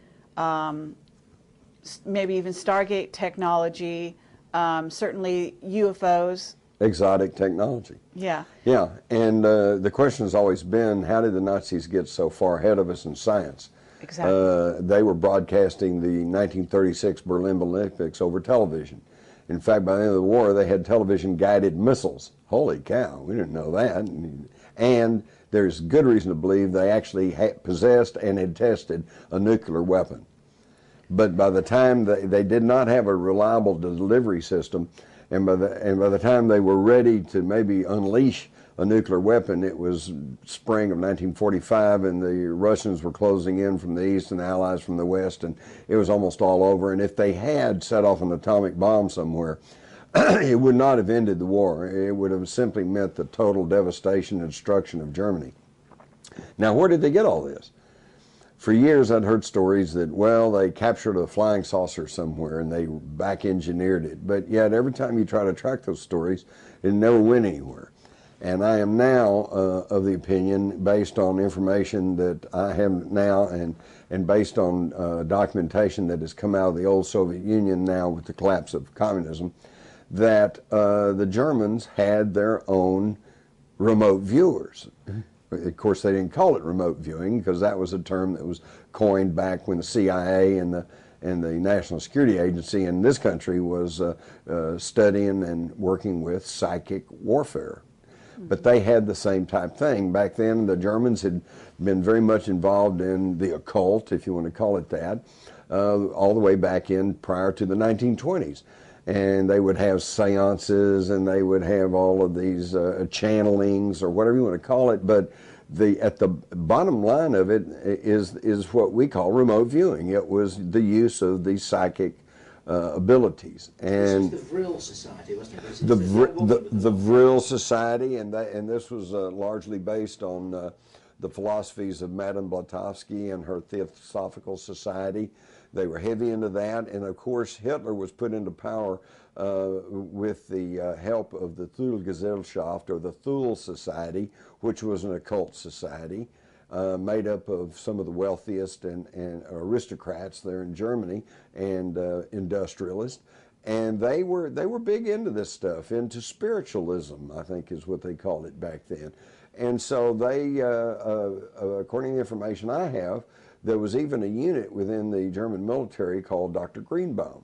maybe even Stargate technology, certainly UFOs. Exotic technology. Yeah. Yeah, and the question has always been, how did the Nazis get so far ahead of us in science? Exactly. They were broadcasting the 1936 Berlin Olympics over television. In fact, by the end of the war, they had television-guided missiles. Holy cow, we didn't know that. And there's good reason to believe they actually possessed and had tested a nuclear weapon. But by the time they did not have a reliable delivery system, and by the time they were ready to maybe unleash a nuclear weapon, it was spring of 1945, and the Russians were closing in from the east and the Allies from the west, and it was almost all over. And if they had set off an atomic bomb somewhere, it would not have ended the war. It would have simply meant the total devastation and destruction of Germany. Now, where did they get all this? For years, I'd heard stories that, well, they captured a flying saucer somewhere and they back-engineered it. But yet, every time you try to track those stories, it never went anywhere. And I am now of the opinion, based on information that I have now and based on documentation that has come out of the old Soviet Union now with the collapse of communism, that the Germans had their own remote viewers. Of course, they didn't call it remote viewing because that was a term that was coined back when the CIA and the National Security Agency in this country was studying and working with psychic warfare. But they had the same type thing. Back then, the Germans had been very much involved in the occult, if you want to call it that, all the way back in prior to the 1920s. And they would have seances, and they would have all of these channelings, or whatever you want to call it. But at the bottom line of it is what we call remote viewing. It was the use of these psychic abilities. And this was the Vril Society, wasn't it? The Vril Society, and this was largely based on the philosophies of Madame Blavatsky and her Theosophical Society. They were heavy into that, and of course Hitler was put into power with the help of the Thule-Gesellschaft, or the Thule Society, which was an occult society made up of some of the wealthiest and aristocrats there in Germany and industrialists. And they were big into this stuff, into spiritualism, I think is what they called it back then. And so they, according to the information I have, there was even a unit within the German military called Dr. Greenbaum.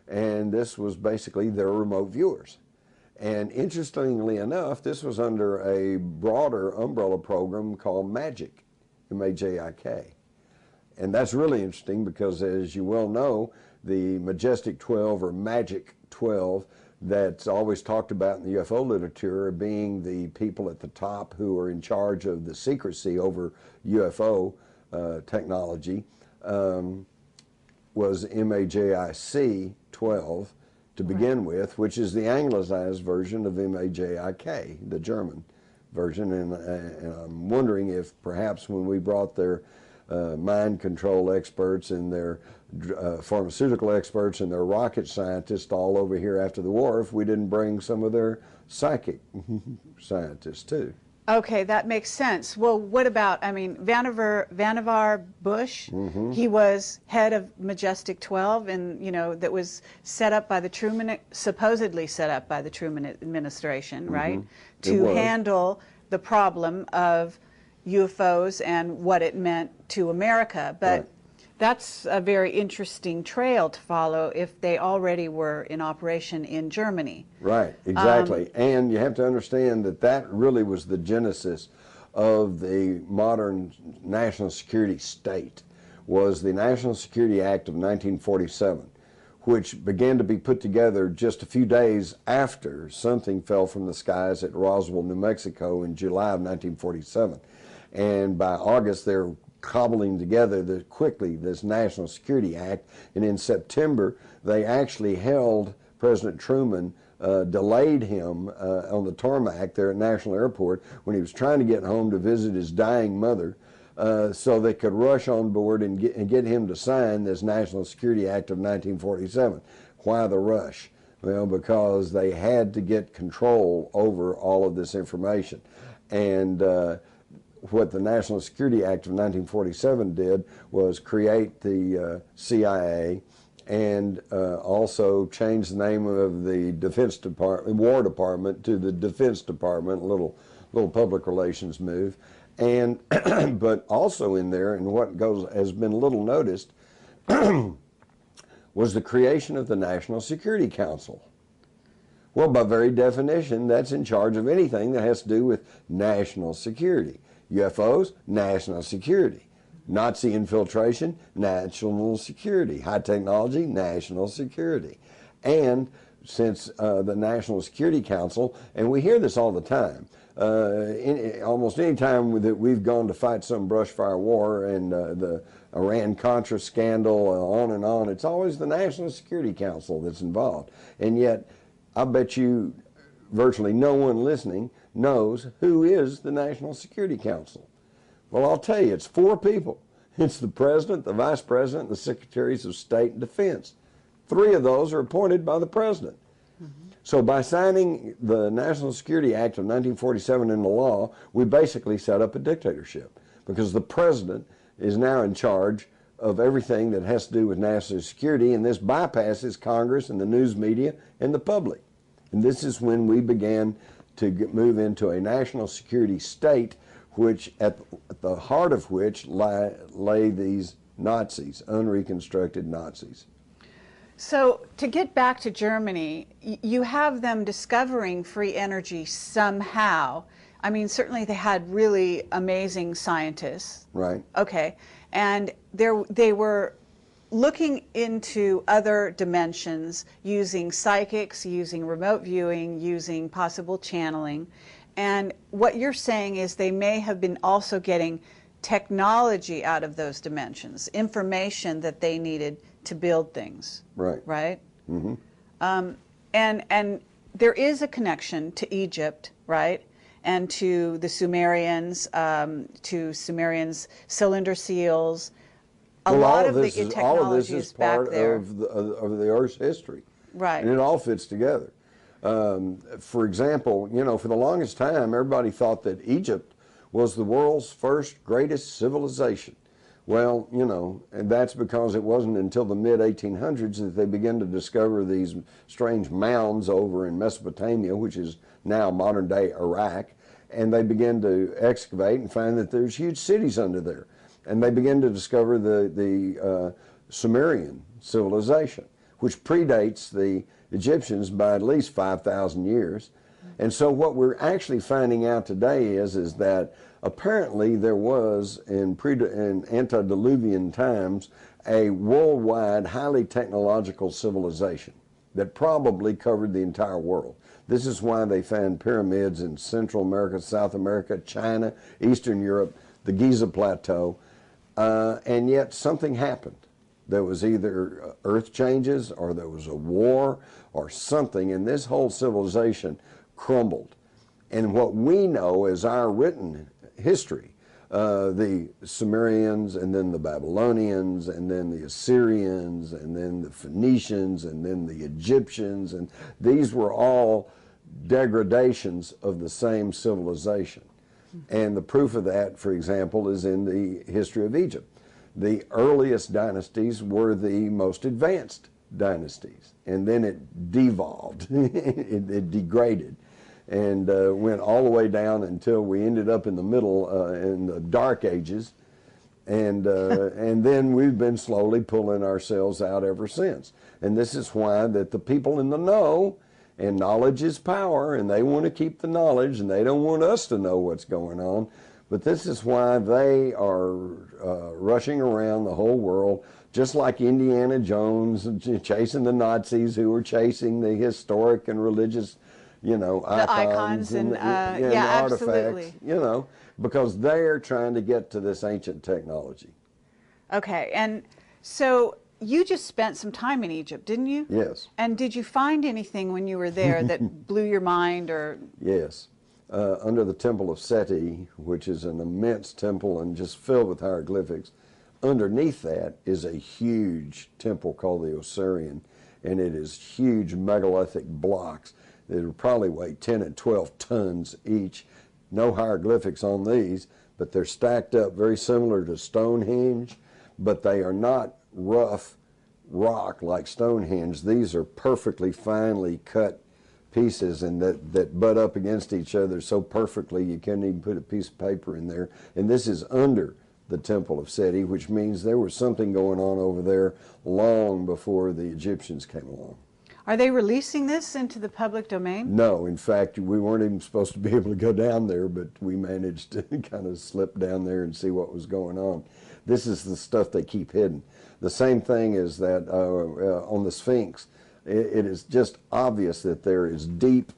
And this was basically their remote viewers. And interestingly enough, this was under a broader umbrella program called MAGIC, M-A-J-I-K. And that's really interesting because, as you well know, the Majestic 12 or Magic 12 that's always talked about in the UFO literature being the people at the top who are in charge of the secrecy over UFO technology was MAJIC 12 to begin with, which is the anglicized version of MAJIK, the German version. And I'm wondering if perhaps when we brought their mind control experts and their pharmaceutical experts and their rocket scientists all over here after the war, if we didn't bring some of their psychic scientists too. Okay, that makes sense. Well, what about, I mean, Vannevar Bush, he was head of Majestic 12, and, you know, that was set up by the Truman, supposedly set up by the Truman administration, right? To handle the problem of UFOs and what it meant to America. But That's a very interesting trail to follow if they already were in operation in Germany. Right, exactly. And you have to understand that that really was the genesis of the modern national security state, was the National Security Act of 1947, which began to be put together just a few days after something fell from the skies at Roswell, New Mexico in July of 1947. And by August, they're cobbling together quickly this National Security Act, and in September they actually held President Truman, delayed him on the tarmac there at National Airport when he was trying to get home to visit his dying mother, so they could rush on board and get him to sign this National Security Act of 1947. Why the rush? Well, because they had to get control over all of this information. And what the National Security Act of 1947 did was create the CIA, and also change the name of the Defense Department, War Department, to the Defense Department, a little public relations move. And but also in there, and what has been little noticed, was the creation of the National Security Council. Well, by very definition, that's in charge of anything that has to do with national security. UFOs, national security. Nazi infiltration, national security. High technology, national security. And since the National Security Council, and we hear this all the time, almost any time that we've gone to fight some brush fire war, and the Iran-Contra scandal, on, it's always the National Security Council that's involved. And yet, I bet you virtually no one listening knows who is the National Security Council. Well, I'll tell you, it's 4 people. It's the President, the Vice President, and the Secretaries of State and Defense. 3 of those are appointed by the President. So by signing the National Security Act of 1947 into law, we basically set up a dictatorship, because the President is now in charge of everything that has to do with national security, and this bypasses Congress and the news media and the public. And this is when we began to move into a national security state, which at the heart of which lay these Nazis, unreconstructed Nazis. So to get back to Germany, you have them discovering free energy somehow. I mean, certainly they had really amazing scientists. Right. Okay. And they were looking into other dimensions, using psychics, using remote viewing, using possible channeling. And what you're saying is they may have been also getting technology out of those dimensions, information that they needed to build things. Right. Right? Mm-hmm. And there is a connection to Egypt, right? And to the Sumerians, cylinder seals. All of this is part of the Earth's history. Right. And it all fits together. For example, for the longest time, everybody thought that Egypt was the world's first greatest civilization. Well, and that's because it wasn't until the mid-1800s that they began to discover these strange mounds over in Mesopotamia, which is now modern-day Iraq, and they began to excavate and find that there's huge cities under there. And they began to discover the Sumerian civilization, which predates the Egyptians by at least 5,000 years. And so what we're actually finding out today is that apparently there was, in antediluvian times, a worldwide, highly technological civilization that probably covered the entire world. This is why they found pyramids in Central America, South America, China, Eastern Europe, the Giza Plateau, and yet something happened. There was either earth changes, or there was a war, or something, and this whole civilization crumbled. And what we know is our written history, the Sumerians, and then the Babylonians, and then the Assyrians, and then the Phoenicians, and then the Egyptians, and these were all degradations of the same civilization. And the proof of that, for example, is in the history of Egypt. The earliest dynasties were the most advanced dynasties, and then it devolved, it degraded, and went all the way down until we ended up in the middle, in the Dark Ages, And then we've been slowly pulling ourselves out ever since. And this is why that the people in the know, and knowledge is power, and they want to keep the knowledge, and they don't want us to know what's going on. But this is why they are rushing around the whole world, just like Indiana Jones chasing the Nazis who were chasing the historic and religious, icons and yeah, artifacts, absolutely. Because they're trying to get to this ancient technology. Okay, and so you just spent some time in Egypt, didn't you? Yes. And did you find anything when you were there that blew your mind or? Yes. Under the Temple of Seti, which is an immense temple and just filled with hieroglyphics, underneath that is a huge temple called the Osirian, and it is huge megalithic blocks that probably weigh 10 and 12 tons each. No hieroglyphics on these, but they're stacked up very similar to Stonehenge, but they are not rough rock like Stonehenge. These are perfectly finely cut pieces and that butt up against each other so perfectly you can't even put a piece of paper in there. And this is under the Temple of Seti, which means there was something going on over there long before the Egyptians came along. Are they releasing this into the public domain? No, in fact, we weren't even supposed to be able to go down there, but we managed to kind of slip down there and see what was going on. This is the stuff they keep hidden. The same thing is that on the Sphinx, it is just obvious that there is deep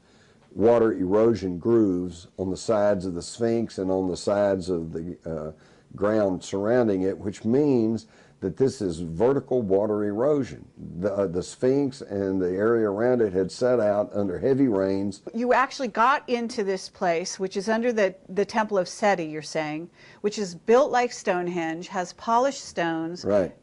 water erosion grooves on the sides of the Sphinx and on the sides of the ground surrounding it, which means that this is vertical water erosion. The Sphinx and the area around it had set out under heavy rains. You actually got into this place, which is under the Temple of Seti, you're saying, which is built like Stonehenge, has polished stones. Right.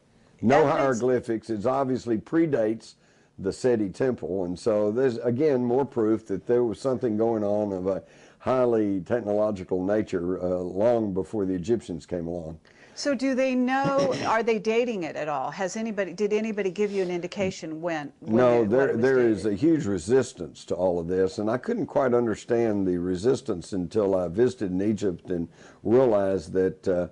No hieroglyphics. It obviously predates the Seti temple, and so there's, again, more proof that there was something going on of a highly technological nature long before the Egyptians came along. So do they know, are they dating it at all? Did anybody give you an indication when No, it was there dated? is a huge resistance to all of this, and I couldn't quite understand the resistance until I visited in Egypt and realized that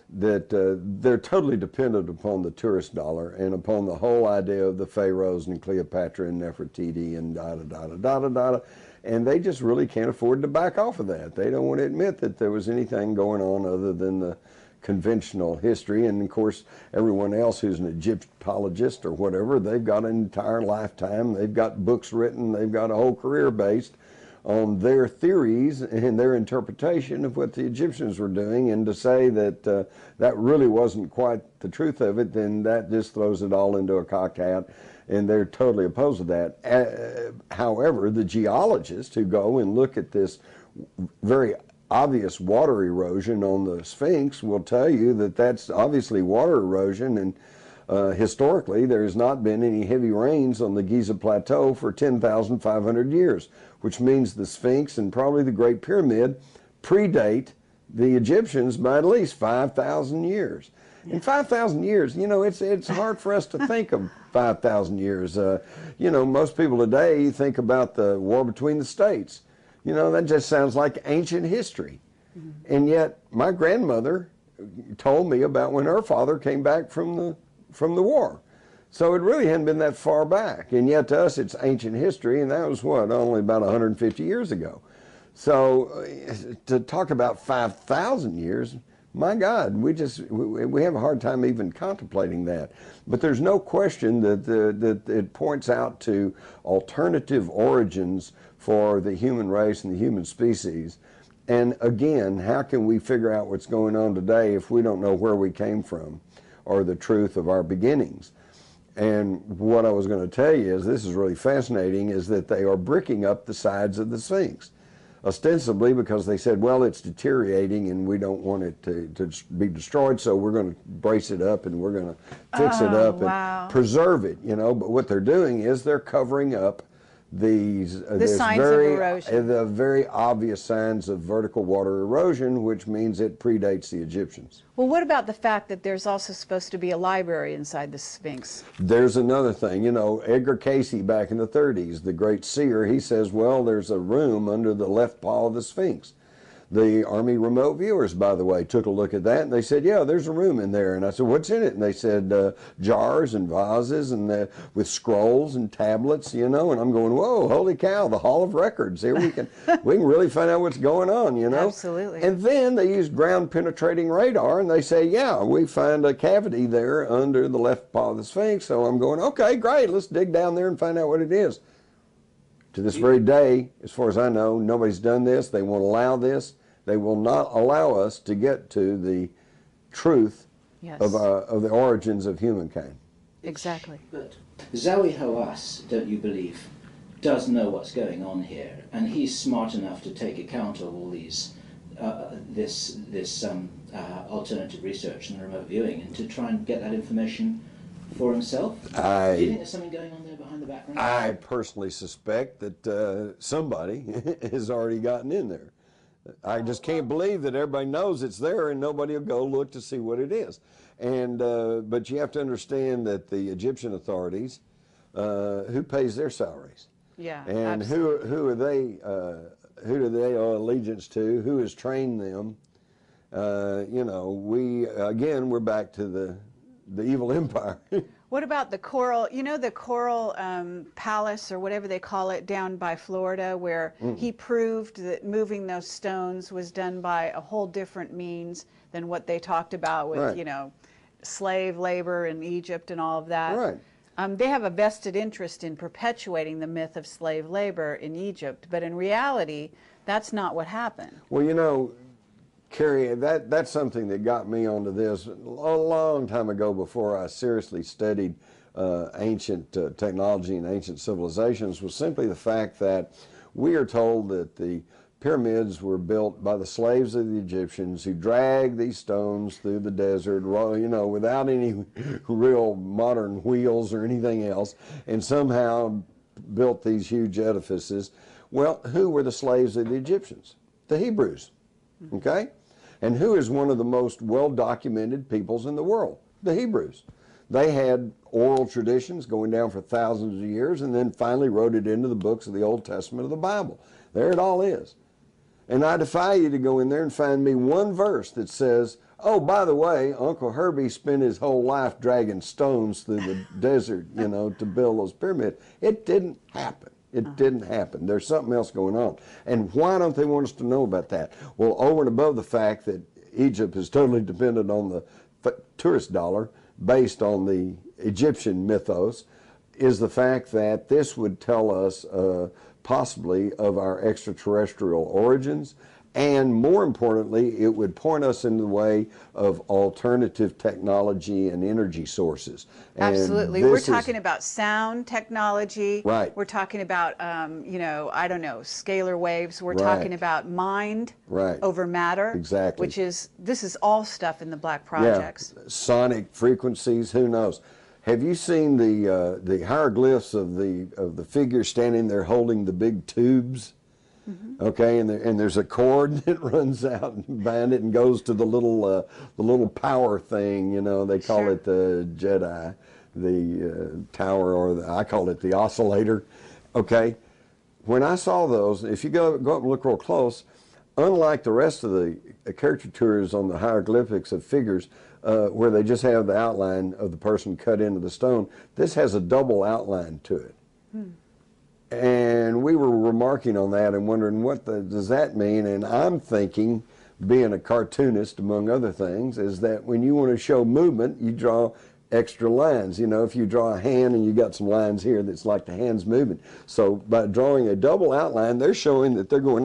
they're totally dependent upon the tourist dollar and upon the whole idea of the pharaohs and Cleopatra and Nefertiti and da-da-da-da-da-da-da, and they just really can't afford to back off of that. They don't want to admit that there was anything going on other than the conventional history, and of course everyone else who's an Egyptologist or whatever, they've got an entire lifetime, they've got books written, they've got a whole career based on their theories and their interpretation of what the Egyptians were doing, and to say that that really wasn't quite the truth of it, then that just throws it all into a cocked hat, and they're totally opposed to that. However, the geologists who go and look at this very obvious water erosion on the Sphinx will tell you that that's obviously water erosion, and historically there has not been any heavy rains on the Giza Plateau for 10,500 years, which means the Sphinx and probably the Great Pyramid predate the Egyptians by at least 5,000 years. In 5,000 years, it's hard for us to think of 5,000 years. Most people today think about the war between the states. That just sounds like ancient history. Mm-hmm. And yet my grandmother told me about when her father came back from the war. So it really hadn't been that far back. And yet to us it's ancient history, and that was only about 150 years ago. So to talk about 5,000 years, my God, we have a hard time even contemplating that. But there's no question that it points out to alternative origins for the human race and the human species. And again, how can we figure out what's going on today if we don't know where we came from or the truth of our beginnings? And what I was going to tell you is, this is really fascinating, is that they are bricking up the sides of the Sphinx, ostensibly because they said, well, it's deteriorating and we don't want it to be destroyed, so we're going to brace it up and we're going to fix it up and preserve it, But what they're doing is they're covering up the signs of erosion. The very obvious signs of vertical water erosion, which means it predates the Egyptians. Well, what about the fact that there's also supposed to be a library inside the Sphinx? There's another thing. Edgar Cayce back in the 30s, the great seer, he says, well, there's a room under the left paw of the Sphinx. The Army remote viewers, by the way, took a look at that, and they said, yeah, there's a room in there. And I said, what's in it? And they said, jars and vases and with scrolls and tablets, you know. And I'm going, whoa, holy cow, the Hall of Records. Here we can really find out what's going on, you know. Absolutely. And then they used ground-penetrating radar, and they say, yeah, we find a cavity there under the left paw of the Sphinx. So I'm going, okay, great, let's dig down there and find out what it is. To this very day, as far as I know, nobody's done this. They won't allow this. They will not allow us to get to the truth of the origins of humankind. Exactly. But Zawi Hawass, don't you believe, does know what's going on here, and he's smart enough to take account of all these, this alternative research and remote viewing, and to try and get that information for himself? Do you think there's something going on there behind the background? I personally suspect that somebody has already gotten in there. I just can't believe that everybody knows it's there and nobody will go look to see what it is. And but you have to understand that the Egyptian authorities, who pays their salaries? Yeah, and absolutely. who are they? Who do they owe allegiance to? Who has trained them? You know, we're back to the evil empire. What about the coral, you know, the coral palace or whatever they call it down by Florida, where he proved that moving those stones was done by a whole different means than what they talked about with, you know, slave labor in Egypt and all of that. Right. They have a vested interest in perpetuating the myth of slave labor in Egypt, but in reality, that's not what happened. Well, you know, Carrie, that's something that got me onto this a long time ago before I seriously studied ancient technology and ancient civilizations, was simply the fact that we are told that the pyramids were built by the slaves of the Egyptians who dragged these stones through the desert, you know, without any real modern wheels or anything else, and somehow built these huge edifices. Well, who were the slaves of the Egyptians? The Hebrews, okay? And who is one of the most well-documented peoples in the world? The Hebrews. They had oral traditions going down for thousands of years and then finally wrote it into the books of the Old Testament of the Bible. There it all is. And I defy you to go in there and find me one verse that says, oh, by the way, Uncle Herbie spent his whole life dragging stones through the desert, you know, to build those pyramids. It didn't happen. It didn't happen. There's something else going on. And why don't they want us to know about that? Well, over and above the fact that Egypt is totally dependent on the tourist dollar based on the Egyptian mythos, is the fact that this would tell us possibly of our extraterrestrial origins, and more importantly, it would point us in the way of alternative technology and energy sources. Absolutely. We're talking about sound technology. Right. We're talking about, you know, I don't know, scalar waves. We're talking about mind over matter. Exactly. Which is, this is all stuff in the Black Projects. Yeah. Sonic frequencies, who knows? Have you seen the hieroglyphs of the figure standing there holding the big tubes? Okay, and there's a cord that runs out behind it and goes to the little power thing. You know, they call it the Jedi, the tower, or I call it the oscillator. Okay, when I saw those, if you go up and look real close, unlike the rest of the caricatures on the hieroglyphics of figures, where they just have the outline of the person cut into the stone, this has a double outline to it. And we were remarking on that and wondering does that mean? And I'm thinking, being a cartoonist among other things, is that when you want to show movement, you draw extra lines. You know, if you draw a hand and you got some lines here that's like the hand's moving. So by drawing a double outline, they're showing that they're going,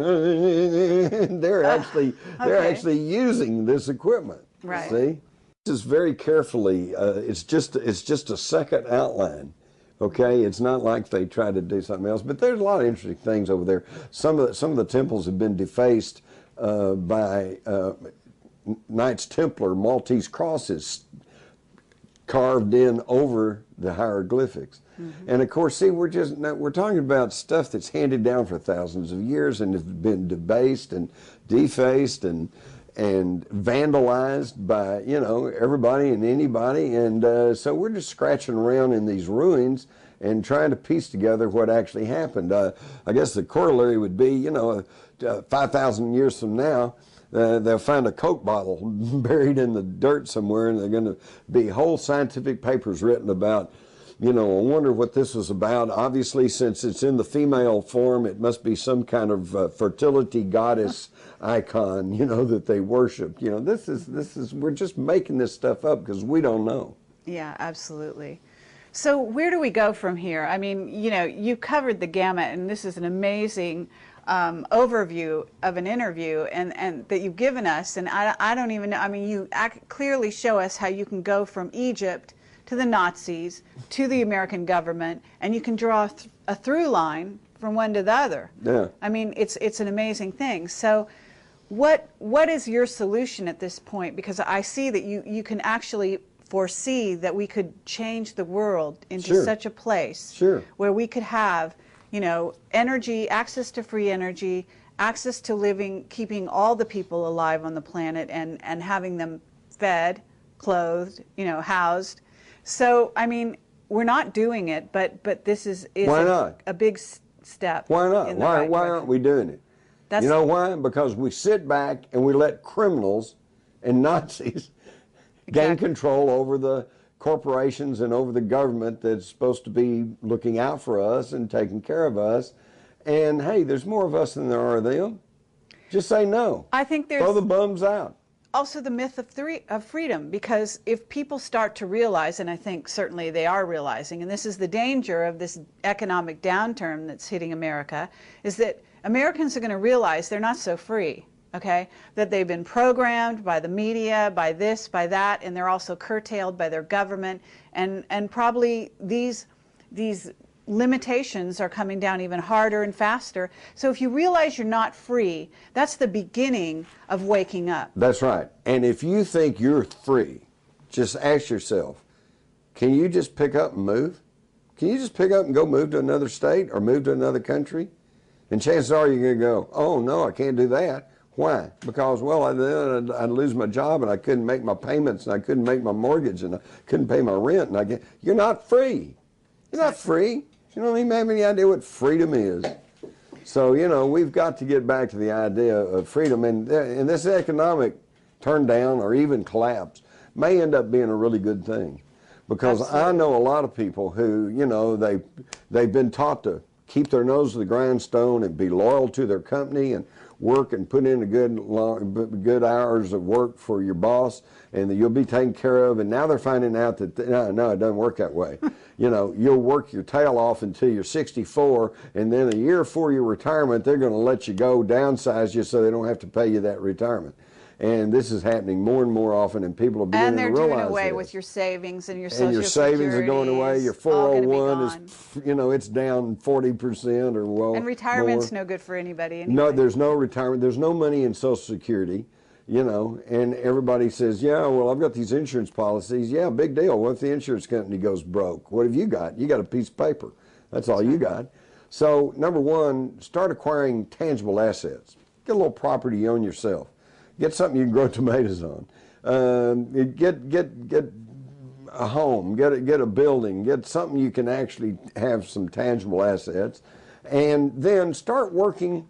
they're actually using this equipment. Right. See? This is very carefully, it's just a second outline. Okay, it's not like they try to do something else, but there's a lot of interesting things over there. Some of the temples have been defaced by Knights Templar Maltese crosses carved in over the hieroglyphics. And of course, see, we're talking about stuff that's handed down for thousands of years and has been debased and defaced and vandalized by, you know, everybody and anybody, and so we're just scratching around in these ruins and trying to piece together what actually happened. I guess the corollary would be, you know, 5,000 years from now, they'll find a Coke bottle buried in the dirt somewhere, and they're going to be whole scientific papers written about, I wonder what this was about. Obviously, since it's in the female form, it must be some kind of fertility goddess icon, that they worship. This is, we're just making this stuff up because we don't know. Yeah, absolutely. So where do we go from here? I mean, you covered the gamut, and this is an amazing overview of an interview and that you've given us. And I don't even know, I mean, you clearly show us how you can go from Egypt to the Nazis to the American government, and you can draw a through line from one to the other. Yeah. I mean, it's an amazing thing. So what is your solution at this point? Because I see that you can actually foresee that we could change the world into Sure. such a place Sure. where we could have, energy, access to free energy, access to living, keeping all the people alive on the planet, and having them fed, clothed, housed. So, I mean, we're not doing it, but this is Why not? a big step. Why not? in the Why right aren't direction. we doing it? That's, You know why? Because we sit back and we let criminals and Nazis gain Exactly. control over the corporations and over the government that's supposed to be looking out for us and taking care of us. And hey, there's more of us than there are of them. Just say no. I think there's Throw the bums out. also the myth of freedom, because if people start to realize, and I think certainly they are realizing, and this is the danger of this economic downturn that's hitting America, is that Americans are going to realize they're not so free, okay? That they've been programmed by the media, by this, by that, and they're also curtailed by their government, and probably these limitations are coming down even harder and faster. So if you realize you're not free, that's the beginning of waking up. That's right. And if you think you're free, just ask yourself, can you just pick up and move? Can you just pick up and go move to another state or move to another country? And chances are you're going to go, oh, no, I can't do that. Why? Because, well, I'd lose my job, and I couldn't make my payments, and I couldn't make my mortgage, and I couldn't pay my rent. And you're not free. You're not free. You don't even have any idea what freedom is. So, we've got to get back to the idea of freedom. And this economic turn down or even collapse may end up being a really good thing. Because Absolutely. I know a lot of people who, they've been taught to keep their nose to the grindstone and be loyal to their company and work and put in a good hours of work for your boss, and that you'll be taken care of. And now they're finding out that no, it doesn't work that way. You'll work your tail off until you're 64, and then a year before your retirement, they're going to let you go, downsize you, so they don't have to pay you that retirement. And this is happening more and more often, and people are beginning to realize And they're doing away this. with your savings and your Social And your savings are going away. Your Securities, all gonna 401 be gone. is, it's down 40% or well. And retirement's more. no good for anybody anyway. No, there's no retirement. There's no money in Social Security, and everybody says, yeah, well, I've got these insurance policies. Yeah, big deal. What if the insurance company goes broke? What have you got? You got a piece of paper. That's all you got. So, number one, start acquiring tangible assets. Get a little property you own yourself. Get something you can grow tomatoes on. Get a home. Get a building. Get something you can actually have some tangible assets. And then start working,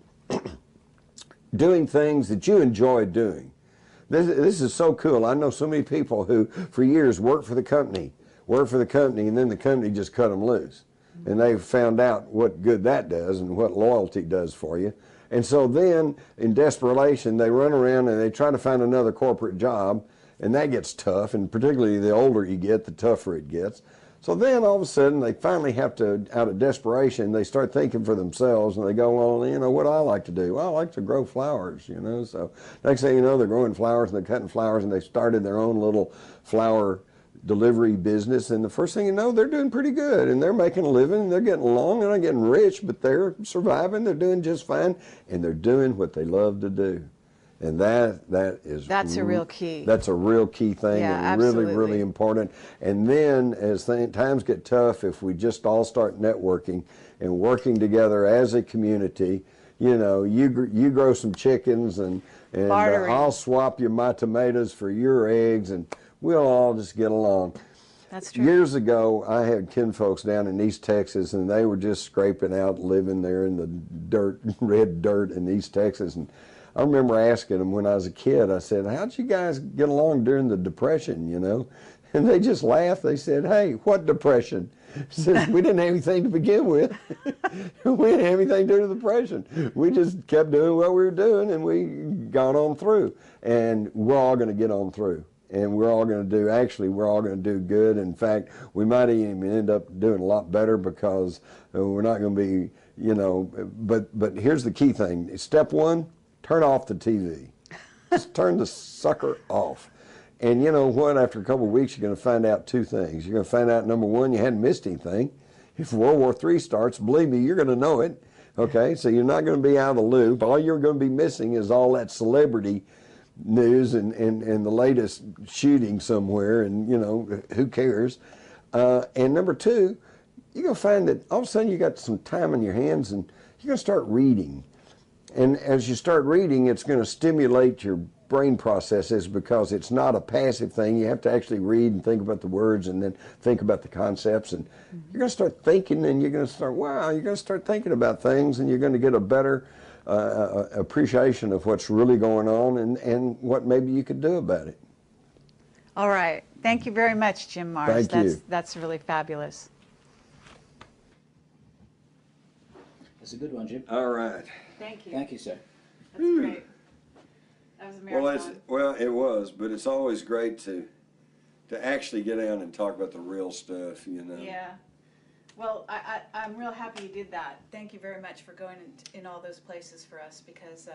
doing things that you enjoy doing. This is so cool. I know so many people who, for years, worked for the company, and then the company just cut them loose. And they've found out what good that does and what loyalty does for you. And so then, in desperation, they run around and they try to find another corporate job, and that gets tough, and particularly the older you get, the tougher it gets. So then, all of a sudden, they finally have to, out of desperation, they start thinking for themselves, and they go, well, what do I like to do? Well, I like to grow flowers, So next thing you know, they're growing flowers, and they're cutting flowers, and they started their own little flower delivery business, and the first thing you know, they're doing pretty good, and they're making a living, and they're getting along, they're not getting rich, but they're surviving, they're doing just fine, and they're doing what they love to do. And that's a real key. That's a real key thing, Yeah, and really, absolutely. really important. And then, as times get tough, if we just all start networking and working together as a community, you grow some chickens, and Bartering. I'll swap you my tomatoes for your eggs, and we'll all just get along. That's true. Years ago, I had kinfolks down in East Texas, and they were just scraping out, living there in the dirt, red dirt in East Texas. And I remember asking them when I was a kid, I said, how'd you guys get along during the Depression, you know? And they just laughed. They said, hey, what Depression? Says, we didn't have anything to begin with. We didn't have anything to do with the Depression. We just kept doing what we were doing, and we got on through. And we're all going to get on through. And we're all going to do, actually, we're all going to do good. In fact, we might even end up doing a lot better because we're not going to be, you know, but here's the key thing. Step one, turn off the TV. Just turn the sucker off. And you know what? After a couple of weeks, you're going to find out two things. You're going to find out, number one, you hadn't missed anything. If World War III starts, believe me, you're going to know it. Okay? So you're not going to be out of the loop. All you're going to be missing is all that celebrity news and the latest shooting somewhere, and you know, who cares? And number two, you're going to find that all of a sudden you got some time on your hands and you're going to start reading. And as you start reading, it's going to stimulate your brain processes because it's not a passive thing. You have to actually read and think about the words and then think about the concepts. And you're going to start thinking, and you're going to start, wow, you're going to start thinking about things, and you're going to get a better appreciation of what's really going on and what maybe you could do about it. All right. Thank you very much, Jim Mars. Thank you. That's really fabulous. That's a good one, Jim. All right. Thank you. Thank you, sir. That's great. That was a marathon. Well, it was, but it's always great to actually get down and talk about the real stuff, you know. Yeah. Well, I'm real happy you did that. Thank you very much for going in all those places for us because,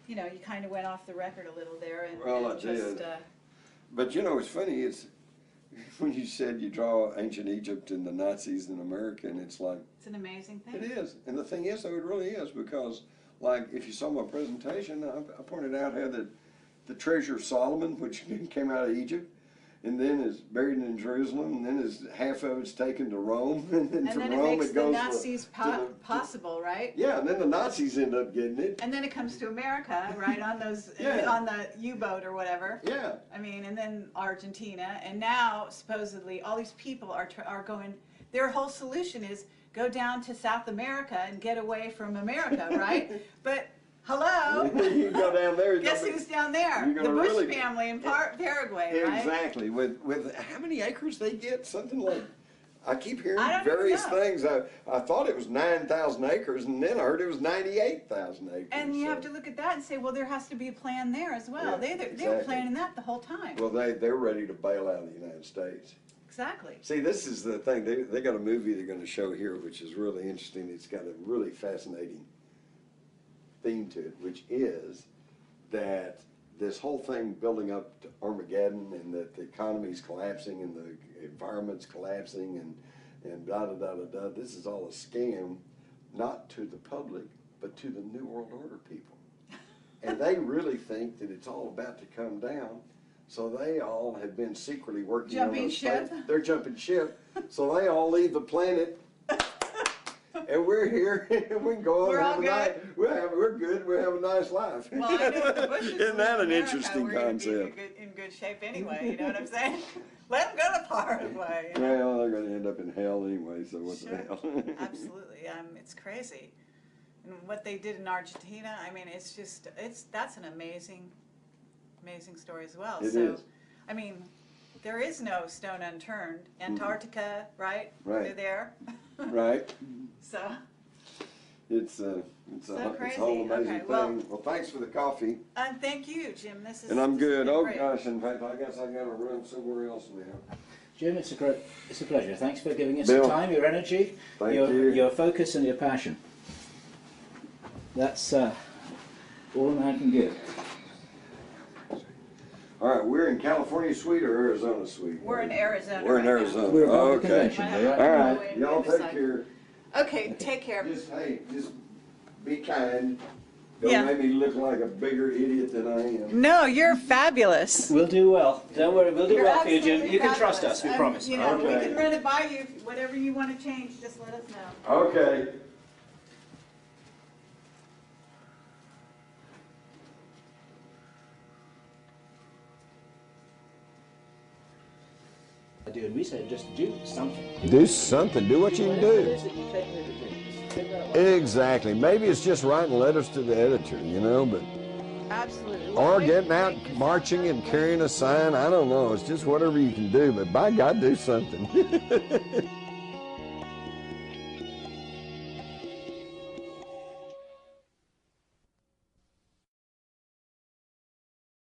you know, you kind of went off the record a little there. And, Well, and I did. But, you know, what's funny is when you said you draw ancient Egypt and the Nazis in America, and it's like... It's an amazing thing. It is. And the thing is, though, it really is, because, like, if you saw my presentation, I pointed out how the treasure of Solomon, which came out of Egypt, and then is buried in Jerusalem, and then is half of it's taken to Rome, and then from then Rome it makes it goes the Nazis possible, right? Yeah, and then the Nazis end up getting it. And then it comes to America, right, on those Yeah. on the U-boat or whatever. Yeah. I mean, and then Argentina, and now supposedly all these people are going. Their whole solution is go down to South America and get away from America, right? But hello. You go down there. Guess who's down there? You're The gonna Bush really- family in Paraguay, right? Exactly. With how many acres they get? Something like, I keep hearing I don't even various know. things. I thought it was 9,000 acres, and then I heard it was 98,000 acres. And you so- have to look at that and say, well, there has to be a plan there as well. Yeah, They were exactly. planning that the whole time. Well, they're ready to bail out of the United States. Exactly. See, this is the thing. They got a movie they're going to show here, which is really interesting. It's got a really fascinating theme to it, which is that this whole thing building up to Armageddon, and that the economy's collapsing and the environment's collapsing, and da da da da da. This is all a scam, not to the public, but to the New World Order people. And they really think that it's all about to come down. So they all have been secretly working on Jumping those ship? things. They're jumping ship. So they all leave the planet. And we're here, and we can go on We're and all have a night. We're good. We have a nice life. Well, I know if the Bushes Isn't that an in America, interesting we're gonna be concept? in good shape anyway, you know what I'm saying? Let them go to Paraguay. You know? Well, they're going to end up in hell anyway, so what Sure. the hell? Absolutely. It's crazy. And what they did in Argentina, I mean, that's an amazing story as well. It so, is. I mean, there is no stone unturned. Antarctica, right? Right. They're there. Right. So, It's a crazy. whole amazing Okay, thing. well- Well, thanks for the coffee. and thank you, Jim. This is. And I'm this has good. been Oh, great. gosh, in fact, I guess I got to run somewhere else now. Jim, it's a pleasure. Thanks for giving us Bill, your time, your energy, thank you. your focus and your passion. That's all a man can give. All right, we're in California suite or Arizona suite? We're in Arizona. We're in right now. Arizona. We're above the Okay. convention, Might have right? to All go right. away Y'all to the take side. care. Okay, take care. Just be kind. Don't Yeah. make me look like a bigger idiot than I am. No, you're fabulous. We'll do well. Don't worry, we'll do You're well for you, Jim. absolutely You can trust fabulous. us, we And, promise. You know, we Okay. can run it by you. Whatever you want to change, just let us know. Okay. And we said just do something. Do something. Do what you can Whatever it do. is that you take me to do, just figure out what Exactly. Maybe it's just writing letters to the editor, you know, but Absolutely. or getting out marching and carrying a sign. I don't know. It's just whatever you can do. But by God, do something.